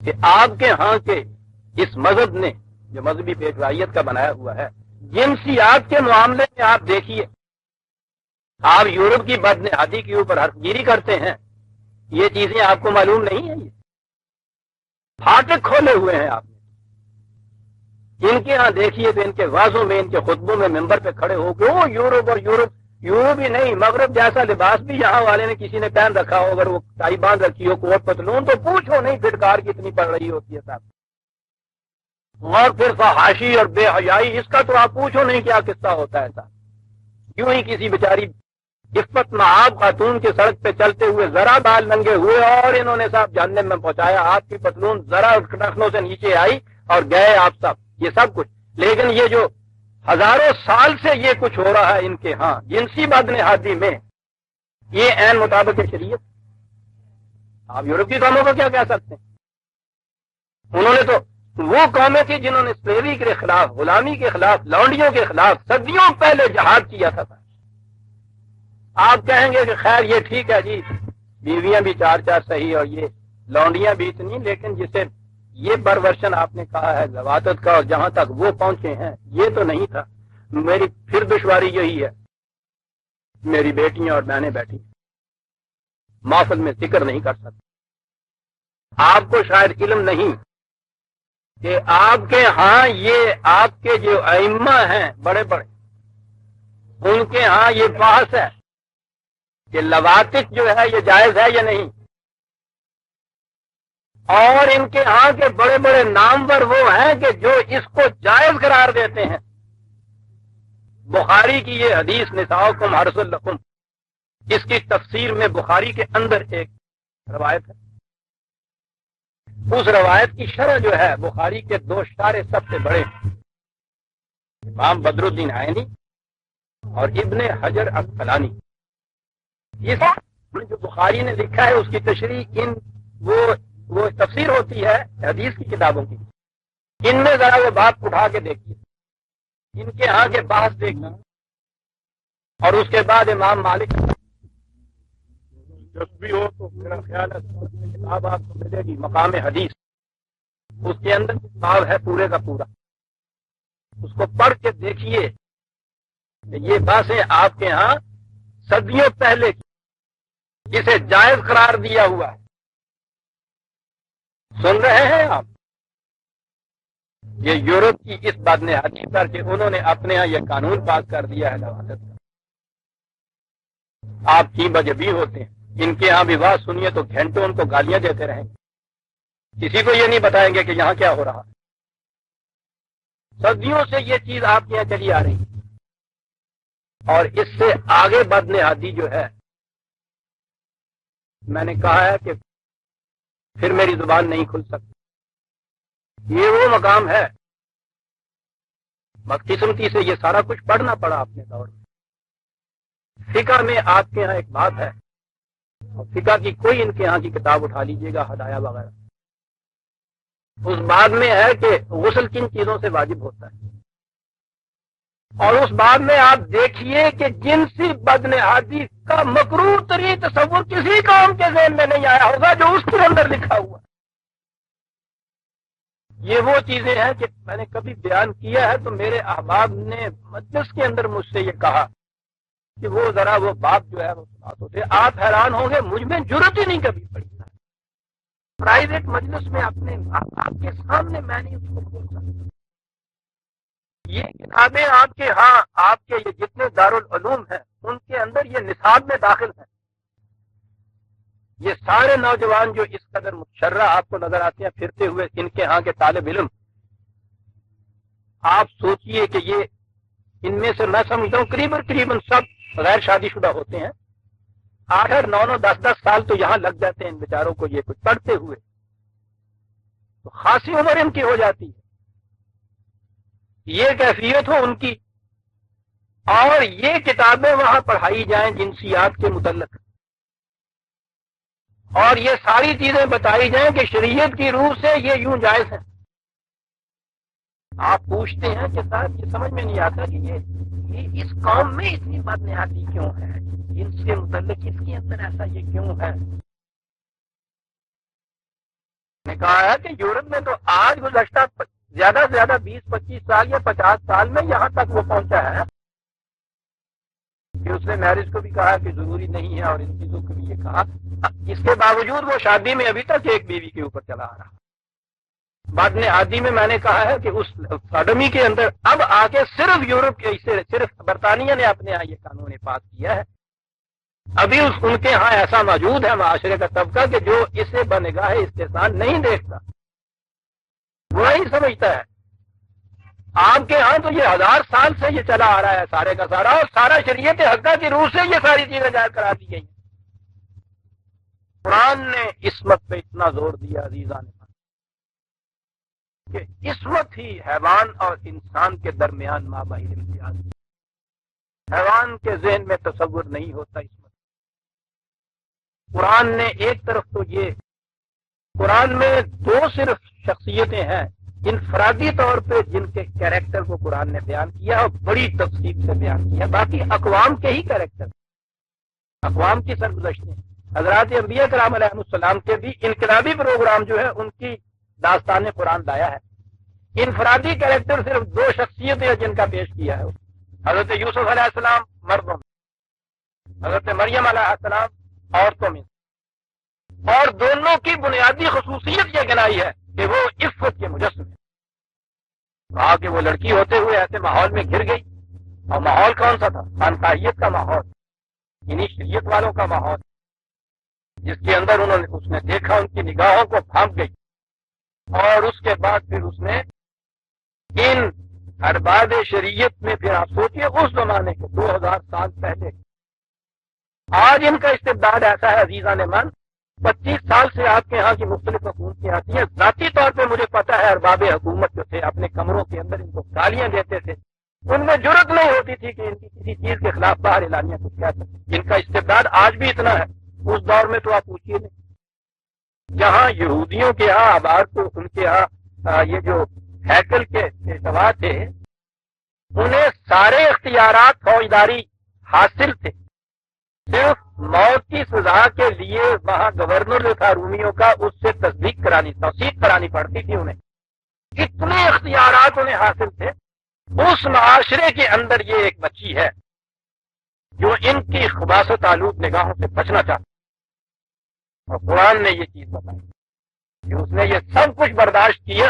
کہ آپ کے ہاں کے اس مذہب نے جو مذہبی پیشوائیت کا بنایا ہوا ہے، جنسیات کے معاملے میں آپ دیکھیے، آپ یورپ کی بدنہادی کے اوپر حرف گیری کرتے ہیں، یہ چیزیں آپ کو معلوم نہیں ہیں؟ یہ پھاٹک کھولے ہوئے ہیں آپ نے۔ ان کے ہاں دیکھیے تو ان کے وعظوں میں، ان کے خطبوں میں ممبر پہ کھڑے ہو کے وہ یورپ اور یورپ ہی نہیں، مغرب جیسا لباس بھی یہاں والے نے کسی نے پہن رکھا ہو، اگر وہ ٹائی باندھ رکھی ہو، کوٹ پتلون، تو پوچھو نہیں پھٹکار کتنی پڑ رہی ہوتی ہے صاحب۔ اور پھر فحاشی اور بے حیائی، اس کا تو آپ پوچھو نہیں کیا قصہ ہوتا ہے صاحب۔ یوں ہی کسی بیچاری عفت معاب خاتون کے سڑک پہ چلتے ہوئے ذرا بال ننگے ہوئے اور انہوں نے صاحب جہنم میں پہنچایا، آپ کی پتلون ذرا ٹخنوں سے نیچے آئی اور گئے آپ سب، یہ سب کچھ۔ لیکن یہ جو ہزاروں سال سے یہ کچھ ہو رہا ہے ان کے ہاں جنسی بدنہادی میں، یہ عین مطابق شریعت۔ آپ یورپی قوموں کو کیا کہہ سکتے ہیں؟ انہوں نے تو وہ قومیں تھی جنہوں نے سلیوری کے خلاف، غلامی کے خلاف، لونڈیوں کے خلاف صدیوں پہلے جہاد کیا تھا۔ آپ کہیں گے کہ خیر یہ ٹھیک ہے جی، بیویاں بھی چار چار صحیح اور یہ لونڈیاں بھی اتنی، لیکن جسے یہ برورشن آپ نے کہا ہے زواتت کا، اور جہاں تک وہ پہنچے ہیں یہ تو نہیں تھا۔ میری پھر دشواری یہی ہے، میری بیٹیاں اور بہنیں بیٹھی محفل میں ذکر نہیں کر سکتی۔ آپ کو شاید علم نہیں کہ آپ کے ہاں یہ آپ کے جو ائمہ ہیں بڑے بڑے، ان کے ہاں یہ بحث ہے کہ لواطف جو ہے یہ جائز ہے یا نہیں، اور ان کے ہاں کے بڑے بڑے نامور وہ ہیں کہ جو اس کو جائز قرار دیتے ہیں۔ بخاری کی یہ حدیث نساؤکم حرث لکم، اس کی تفسیر میں بخاری کے اندر ایک روایت ہے، اس روایت کی شرح جو ہے بخاری کے دو شارح سب سے بڑے ہیں، امام بدر الدین عینی اور ابن حجر عسقلانی۔ یہ جو بخاری نے لکھا ہے اس کی تشریح وہ تفسیر ہوتی ہے حدیث کی کتابوں کی، ان میں ذرا وہ بات اٹھا کے دیکھیے، ان کے ہاں کے بحث دیکھنا، اور اس کے بعد امام مالک جب بھی ہو تو میرا خیال ہے کتاب آپ کو ملے گی مقام حدیث، اس کے اندر کتاب ہے پورے کا پورا، اس کو پڑھ کے دیکھیے کہ یہ باتیں آپ کے ہاں صدیوں پہلے کی، جسے جائز قرار دیا ہوا ہے۔ سن رہے ہیں آپ؟ یہ یورپ کی اس بدنہادی پر کہ انہوں نے اپنے ہاں یہ قانون پاس کر دیا ہے لواطت کا۔ آپ 3 بجے بھی ہوتے ہیں، ان کے ہاں بھی بات سنیے تو گھنٹوں ان کو گالیاں دیتے رہیں گے، کسی کو یہ نہیں بتائیں گے کہ یہاں کیا ہو رہا ہے۔ صدیوں سے یہ چیز آپ کے یہاں چلی آ رہی ہے، اور اس سے آگے بدنہادی جو ہے، میں نے کہا ہے کہ پھر میری زبان نہیں کھل سکتی۔ یہ وہ مقام ہے، بدقسمتی سے یہ سارا کچھ پڑھنا پڑا اپنے دور میں۔ فقہ میں آپ کے ہاں ایک بات ہے، اور فقہ کی کوئی ان کے ہاں کی کتاب اٹھا لیجئے گا، ہدایہ وغیرہ، اس بات میں ہے کہ غسل کن چیزوں سے واجب ہوتا ہے، اور اس بات میں آپ دیکھیے کہ جنسی بدنہادی کا مکروہ ترین تصور کسی قوم کے ذہن میں نہیں آیا ہوگا جو اس کے اندر لکھا ہوا۔ یہ وہ چیزیں ہیں کہ میں نے کبھی بیان کیا ہے تو میرے احباب نے مجلس کے اندر مجھ سے یہ کہا کہ وہ ذرا وہ باپ جو ہے وہ سناتے تھے، آپ حیران ہوں گے مجھ میں جرأت ہی نہیں کبھی پڑی، پرائیویٹ مجلس میں اپنے آپ کے سامنے میں نہیں اس کو بول سکتا۔ یہ کتابیں آپ کے ہاں، آپ کے یہ جتنے دارالعلوم ہیں ان کے اندر یہ نصاب میں داخل ہیں۔ یہ سارے نوجوان جو اس قدر متشرع آپ کو نظر آتے ہیں پھرتے ہوئے، ان کے ہاں کے طالب علم، آپ سوچئے کہ یہ ان میں سے میں سمجھتا ہوں قریباً سب غیر شادی شدہ ہوتے ہیں، 8 9 10 سال تو یہاں لگ جاتے ہیں ان بیچاروں کو یہ کچھ پڑھتے ہوئے، تو خاصی عمر ان کی ہو جاتی ہے۔ یہ کیفیت ہو ان کی، اور یہ کتابیں وہاں پڑھائی جائیں جنسیات کے متعلق، اور یہ ساری چیزیں بتائی جائیں کہ شریعت کی روح سے یہ یوں جائز ہے۔ آپ پوچھتے ہیں کہ صاحب یہ سمجھ میں نہیں آتا کہ یہ اس قوم میں اتنی بدنیاتی کیوں ہے، جنس کے متعلق اس کے اندر ایسا یہ کیوں ہے؟ نے کہا ہے کہ یورپ میں تو آج گزشتہ زیادہ سے زیادہ 20-25 سال یا 50 سال میں یہاں تک وہ پہنچا ہے کہ اس نے میرج کو بھی کہا کہ ضروری نہیں ہے، اور ان چیزوں کو بھی یہ کہا، اس کے باوجود وہ شادی میں ابھی تک ایک بیوی کے اوپر چلا آ رہا۔ بعد میں عادی میں نے کہا ہے کہ اس ساڈمی کے اندر اب آ کے صرف یورپ کے صرف برطانیہ نے اپنے یہاں یہ قانون پاس کیا ہے، ابھی ان کے ہاں ایسا موجود ہے معاشرے کا طبقہ کہ جو اسے بنگاہ استحسان نہیں دیکھتا، وہ نہیں سمجھتا ہے۔ آپ کے ہاں تو یہ 1000 سال سے یہ چلا آ رہا ہے سارے کا سارا، اور سارا شریعت حقہ کی روح سے یہ ساری چیزیں جائز کرا دی گئی۔ قرآن نے عصمت پہ اتنا زور دیا عزیزان کہ عصمت ہی حیوان اور انسان کے درمیان مابین امتیاز ہے۔ حیوان کے ذہن میں تصور نہیں ہوتا عصمت۔ قرآن نے ایک طرف تو یہ، قرآن میں 2 صرف شخصیتیں ہیں انفرادی طور پہ جن کے کیریکٹر کو قرآن نے بیان کیا اور بڑی تفصیل سے بیان کیا، باقی اقوام کے ہی کیریکٹر، اقوام کی سرگزشتیں، حضرات انبیاء کرام علیہ السلام کے بھی انقلابی پروگرام جو ہے ان کی داستان قرآن لایا ہے۔ انفرادی کیریکٹر صرف 2 شخصیتیں جن کا پیش کیا ہے، حضرت یوسف علیہ السلام مردوں میں، حضرت مریم علیہ السلام عورتوں میں، اور دونوں کی بنیادی خصوصیت یہ گنائی ہے کہ وہ عفت کے مجسم ہیں۔ کہا کہ وہ لڑکی ہوتے ہوئے ایسے ماحول میں گر گئی، اور ماحول کون سا تھا؟ خانقاہیت کا ماحول، یعنی شریعت والوں کا ماحول، جس کے اندر اس نے دیکھا، ان کی نگاہوں کو پھانپ گئی، اور اس کے بعد پھر اس نے ان ارباب شریعت میں، پھر آپ سوچئے اس زمانے کے 2000 سال پہلے، آج ان کا استبداد ایسا ہے عزیزان من، 25 سال سے آپ کے ہاں کی مختلف حکومتیں آتی ہیں، ذاتی طور پہ مجھے پتا ہے ارباب حکومت جو تھے اپنے کمروں کے اندر ان کو گالیاں دیتے تھے، ان میں جرت نہیں ہوتی تھی کہ ان کی کسی چیز کے خلاف باہر اعلانیہ کچھ کہہ سکتے۔ ان کا استبداد آج بھی اتنا ہے، اس دور میں تو آپ پوچھیے نہیں، جہاں یہودیوں کے ہاں آبار کو ان کے ہاں یہ جو ہیکل کے پیشوا تھے، انہیں سارے اختیارات فوجداری حاصل تھے، صرف موت کی سزا کے لیے وہاں گورنر جو تھا رومیوں کا، اس سے توثیق کرانی پڑتی تھی انہیں، اتنے اختیارات انہیں حاصل تھے۔ اس معاشرے کے اندر یہ ایک بچی ہے جو ان کی خباثت آلود نگاہوں سے بچنا چاہتی، اور قرآن نے یہ چیز بتائی کہ اس نے یہ سب کچھ برداشت کیا،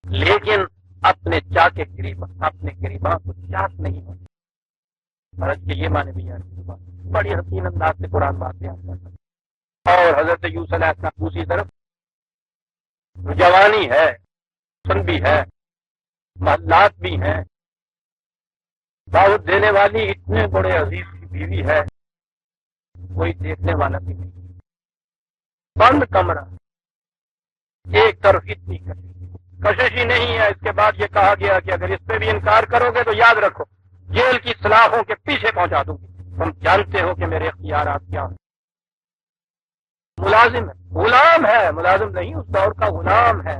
لیکن اپنے کے قریباں کو چاک نہیں ہوتی۔ فرض کے یہ معنی بھی بڑی حسین انداز سے قرآن بات بیان کرتا ہے۔ اور حضرت یوسف علیہ السلام دوسری طرف جوانی ہے، سن بھی ہے، محلات بھی ہیں، دعوت دینے والی اتنے بڑے عزیز کی بیوی ہے، کوئی دیکھنے والا بھی نہیں، بند کمرہ، ایک طرف اتنی کشش ہی نہیں ہے۔ اس کے بعد یہ کہا گیا کہ اگر اس پہ بھی انکار کرو گے تو یاد رکھو جیل کی سلاخوں کے پیچھے پہنچا دوں گی، تم جانتے ہو کہ میرے اختیارات کیا ہیں۔ ملازم ہے، غلام ہے، ملازم نہیں، اس دور کا غلام ہے۔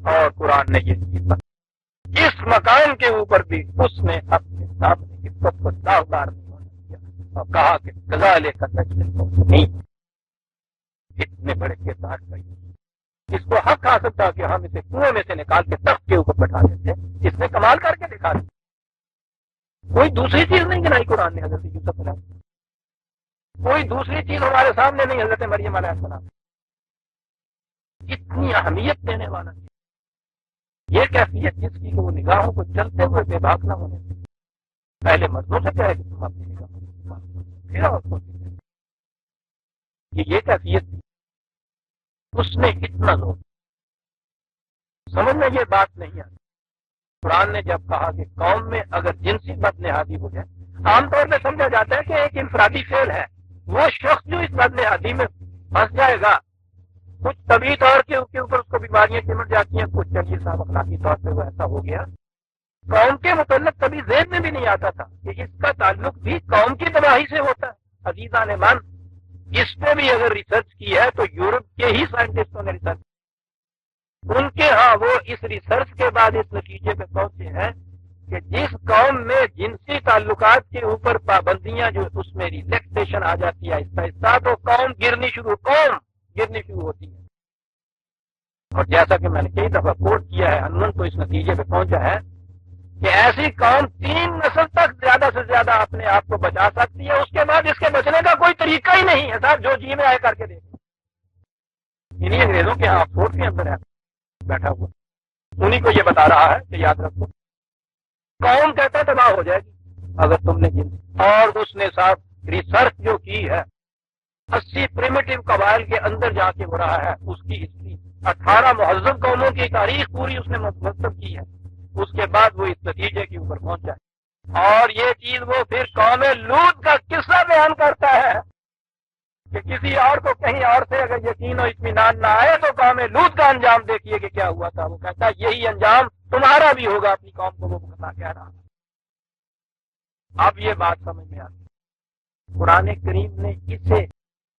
اور قرآن نے یہ چیز بتائی، اس مکان کے اوپر بھی اس نے اپنے سامنے عزت کو داغدار نہیں ہونے دیا، اور کہا کہ کذالک نہیں، اتنے بڑے کردار کا اس کو حق حاصل تھا کہ ہم اسے کنویں میں سے نکال کے تخت کے اوپر بٹھا دیتے، اس نے کمال کر کے دکھا دیا۔ کوئی دوسری چیز نہیں گنائی قرآن نے حضرت یوسف علیہ السلام، کوئی دوسری چیز ہمارے سامنے نہیں حضرت مریم علیہ السلام، اتنی اہمیت دینے والا یہ کیفیت جس کی کہ وہ نگاہوں کو چلتے ہوئے بے باک نہ ہونے سے پہلے مردوں سے کہے کہ تم اپنی نگاہوں پھر عورتوں سے، یہ کیفیت تھی، اس نے اتنا زور، سمجھ میں یہ بات نہیں آتی۔ قرآن نے جب کہا کہ قوم میں اگر جنسی بدنہادی ہو جائے، عام طور پہ سمجھا جاتا ہے کہ ایک انفرادی فعل ہے، وہ شخص جو اس بدنہادی میں پھنس جائے گا، کچھ طبی طور کے اوپر اس کو بیماریاں چمٹ جاتی ہیں، کچھ چلیے صاحب اخلاقی طور پہ وہ ایسا ہو گیا قوم کے متعلق کبھی ذہن میں بھی نہیں آتا تھا کہ اس کا تعلق بھی قوم کی تباہی سے ہوتا ہے۔ عزیزان من، اس پہ بھی اگر ریسرچ کی ہے تو یورپ کے ہی سائنٹسٹوں نے ریسرچ، ان کے ہاں وہ اس ریسرچ کے بعد اس نتیجے پہ پہنچے ہیں کہ جس قوم میں جنسی تعلقات کے اوپر پابندیاں جو اس میں ریلیکسیشن آ جاتی ہے آہستہ آہستہ، تو قوم گرنی شروع ہوتی ہے۔ اور جیسا کہ میں نے کئی دفعہ کوٹ کیا ہے، انون تو اس نتیجے پہ پہنچا ہے کہ ایسی قوم 3 نسل تک زیادہ سے زیادہ اپنے آپ کو بچا سکتی ہے، اس کے بعد اس کے بچنے کا کوئی طریقہ ہی نہیں ہے صاحب، جو جی میں آئے کر کے دیکھیں۔ انہیں انگریزوں کے ہاں آکسفورڈ کے اندر ہے بیٹھا ہوا، انہیں کو یہ بتا رہا ہے کہ یاد رکھو قوم کہتا ہے تباہ ہو جائے گی اگر تم نے جن، اور اس نے صاحب ریسرچ جو کی ہے 80 پریمیٹیو قبائل کے اندر جا کے ہو رہا ہے، اس کی ہسٹری 18 مہذب قوموں کی تاریخ پوری اس نے مرتب کی ہے، اس کے بعد وہ اس نتیجے کے اوپر پہنچا ہے۔ اور یہ چیز وہ پھر قوم لوط کا قصہ بیان کرتا ہے کہ کسی اور کو کہیں اور سے اگر یقین و اطمینان نہ آئے تو قوم لوط کا انجام دیکھیے کہ کیا ہوا تھا۔ وہ کہتا ہے یہی انجام تمہارا بھی ہوگا، اپنی قوم کو وہ بتا کہہ رہا۔ اب یہ بات سمجھ میں آتی ہے قرآن کریم نے اسے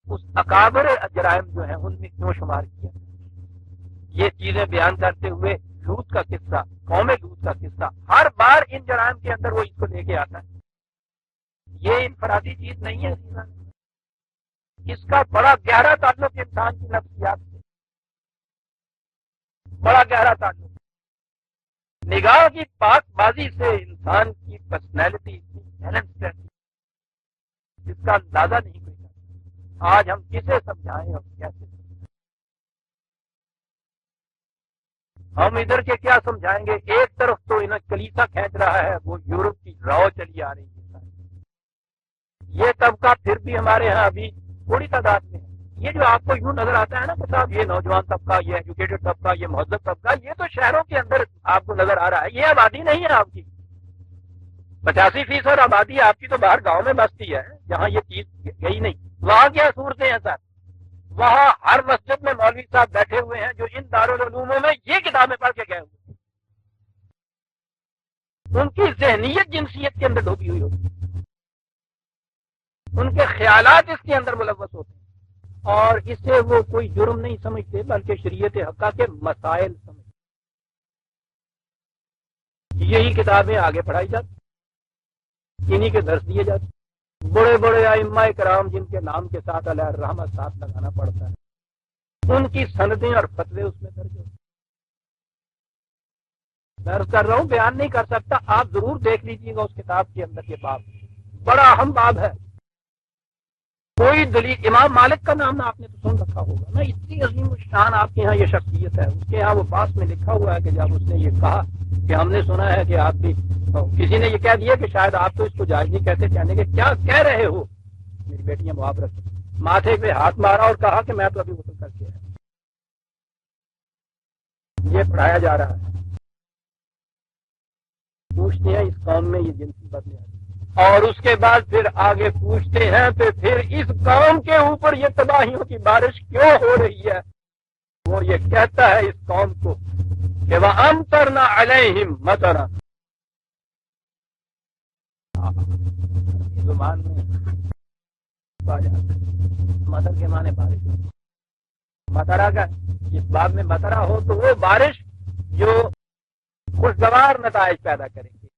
اس اکابر جرائم جو ہیں ان میں کیوں شمار کیا۔ یہ چیزیں بیان کرتے ہوئے لوط کا قصہ، قوم لوط کا قصہ، ہر بار ان جرائم کے اندر وہ اس کو لے کے آتا ہے۔ یہ انفرادی چیز نہیں ہے، اس کا بڑا گہرا تعلق انسان کی نفسیات سے، بڑا گہرا تعلق۔ نگاہ کی پاک بازی سے انسان کی پرسنالٹی اتنی بیلنس رہتی ہے جس کا اندازہ نہیں کوئی کرتا۔ آج ہم کسے سمجھائیں اور کیسے سمجھائیں؟ ہم ادھر کے کیا سمجھائیں گے؟ ایک طرف تو انہیں کلیسا کھینچ رہا ہے، وہ یورپ کی راہ چلی آ رہی ہے۔ یہ طبقہ پھر بھی ہمارے ہاں ابھی تھوڑی تعداد میں ہے۔ یہ جو آپ کو یوں نظر آتا ہے نا کہ صاحب یہ نوجوان طبقہ، یہ ایجوکیٹڈ طبقہ، یہ مہذب طبقہ، یہ تو شہروں کے اندر آپ کو نظر آ رہا ہے، یہ آبادی نہیں ہے آپ کی۔ 85% آبادی آپ کی تو باہر گاؤں میں بستی ہے، جہاں یہ چیز گئی نہیں۔ وہاں کیا صورتیں ہیں سر؟ وہاں ہر مسجد میں مولوی صاحب بیٹھے ہوئے ہیں جو ان دارالعلوموں میں یہ کتابیں پڑھ کے گئے ہوئے، ان کی ذہنیت جنسیت کے اندر ڈوبی ہوئی ہوتی ہے، ان کے خیالات اس کے اندر ملوث ہوتے ہیں، اور اسے وہ کوئی جرم نہیں سمجھتے بلکہ شریعت حقہ کے مسائل سمجھتے۔ یہی کتابیں آگے پڑھائی جاتی، انہی کے درس دیے جاتے۔ بڑے بڑے ائمہ کرام جن کے نام کے ساتھ علیہ الرحمہ ساتھ لگانا پڑتا ہے، ان کی سندیں اور فتوے اس میں درج ہوتے۔ درس کر رہا ہوں، بیان نہیں کر سکتا، آپ ضرور دیکھ لیجیے گا اس کتاب کے اندر یہ باب بڑا اہم باب ہے۔ کوئی دلیل، امام مالک کا نام آپ نے تو سن رکھا ہوگا نا، اتنی عظیم الشان آپ کے ہاں یہ شخصیت ہے، اس کے یہاں وہ پاس میں لکھا ہوا ہے کہ جب اس نے یہ کہا کہ ہم نے سنا ہے کہ آپ بھی، کسی نے یہ کہہ دیا کہ شاید آپ تو اس کو جائز نہیں کہتے، کہنے کے کیا کہہ رہے ہو؟ میری بیٹیاں معاف رکھیں، ماتھے پہ ہاتھ مارا اور کہا کہ میں تو ابھی غسل کر کے آیا۔ یہ پڑھایا جا رہا ہے، پوچھتے ہیں اس قوم میں یہ جنسی بدلے آئی، اور اس کے بعد پھر آگے پوچھتے ہیں تو پھر اس قوم کے اوپر یہ تباہیوں کی بارش کیوں ہو رہی ہے؟ وہ یہ کہتا ہے اس قوم کو کہ وَأَمْطَرْنَا عَلَيْهِمْ مَطَرًا۔ زبان میں مطر کے معنی بارش، مطرہ کا اس باب میں مطرہ ہو تو وہ بارش جو خوشگوار نتائج پیدا کرے گی۔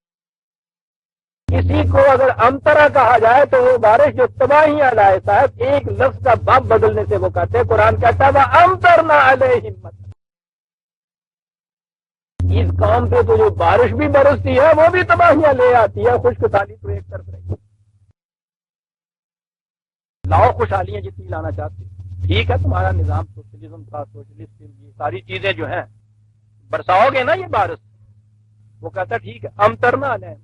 کسی کو اگر امطرا کہا جائے تو وہ بارش جو تباہیاں لائے، صاحب ایک لفظ کا باب بدلنے سے وہ کہتے ہیں، قرآن کہتا ہے وَأَمْطَرْنَا عَلَيْهِمْ مَطَرًا۔ اس قوم پہ تو جو بارش بھی برستی ہے وہ بھی تباہیاں لے آتی ہے، خشک سالی تو ایک طرف رہی، لاؤ خوشحالیاں جتنی لانا چاہتے، ٹھیک ہے تمہارا نظام سوشلزم کا، سوشلسٹ، یہ ساری چیزیں جو ہیں برساؤ گے نا یہ بارش، وہ کہتا ٹھیک ہے امطرنا علیہم،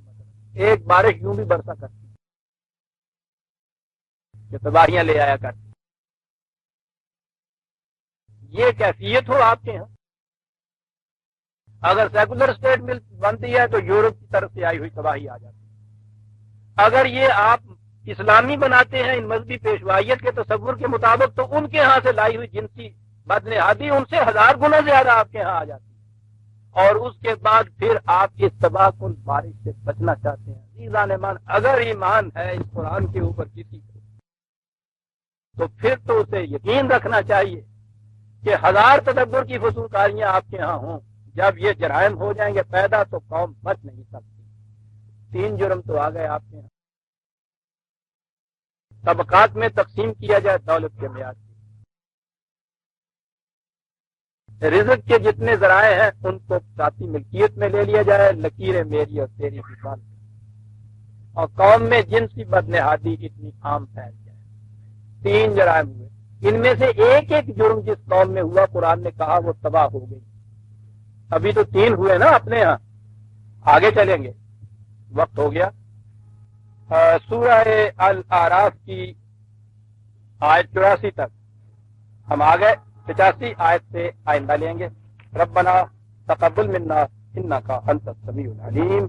ایک بارش یوں بھی برسا کرتی جو تباہیاں لے آیا کرتی۔ یہ کیفیت ہو آپ کے یہاں، اگر سیکولر اسٹیٹ مل بنتی ہے تو یورپ کی طرف سے آئی ہوئی تباہی آ جاتی ہے، اگر یہ آپ اسلامی بناتے ہیں ان مذہبی پیشوائیت کے تصور کے مطابق تو ان کے ہاں سے لائی ہوئی جنسی بدنہادی ان سے 1000 گنا زیادہ آپ کے ہاں آ جاتی ہے۔ اور اس کے بعد پھر آپ اس تباہ کن بارش سے بچنا چاہتے ہیں. عزیزان ایمان، اگر ایمان ہے اس قرآن کے اوپر کسی کو تو پھر تو اسے یقین رکھنا چاہیے کہ 1000 تدبر کی فضول کاریاں آپ کے ہاں ہوں، جب یہ جرائم ہو جائیں گے پیدا تو قوم بچ نہیں سکتی. 3 جرم تو آ گئے آپ کے ہاں. طبقات میں تقسیم کیا جائے دولت کے معیار سے. رزق کے جتنے ذرائع ہیں ان کو ذاتی ملکیت میں لے لیا جائے، لکیریں میری اور تیری کی بات. اور قوم میں جنسی بدنہادی اتنی عام پھیل جائے. 3 جرائم ہوئے. ان میں سے ایک ایک جرم جس قوم میں ہوا قرآن نے کہا وہ تباہ ہو گئی. ابھی تو 3 ہوئے نا اپنے ہاں، آگے چلیں گے، وقت ہو گیا. سورہ الاعراف کی آیت 84 تک ہم آ گئے. 85 آیت سے آئندہ لیں گے. ربنا تقبل منا انک انت السمیع العلیم.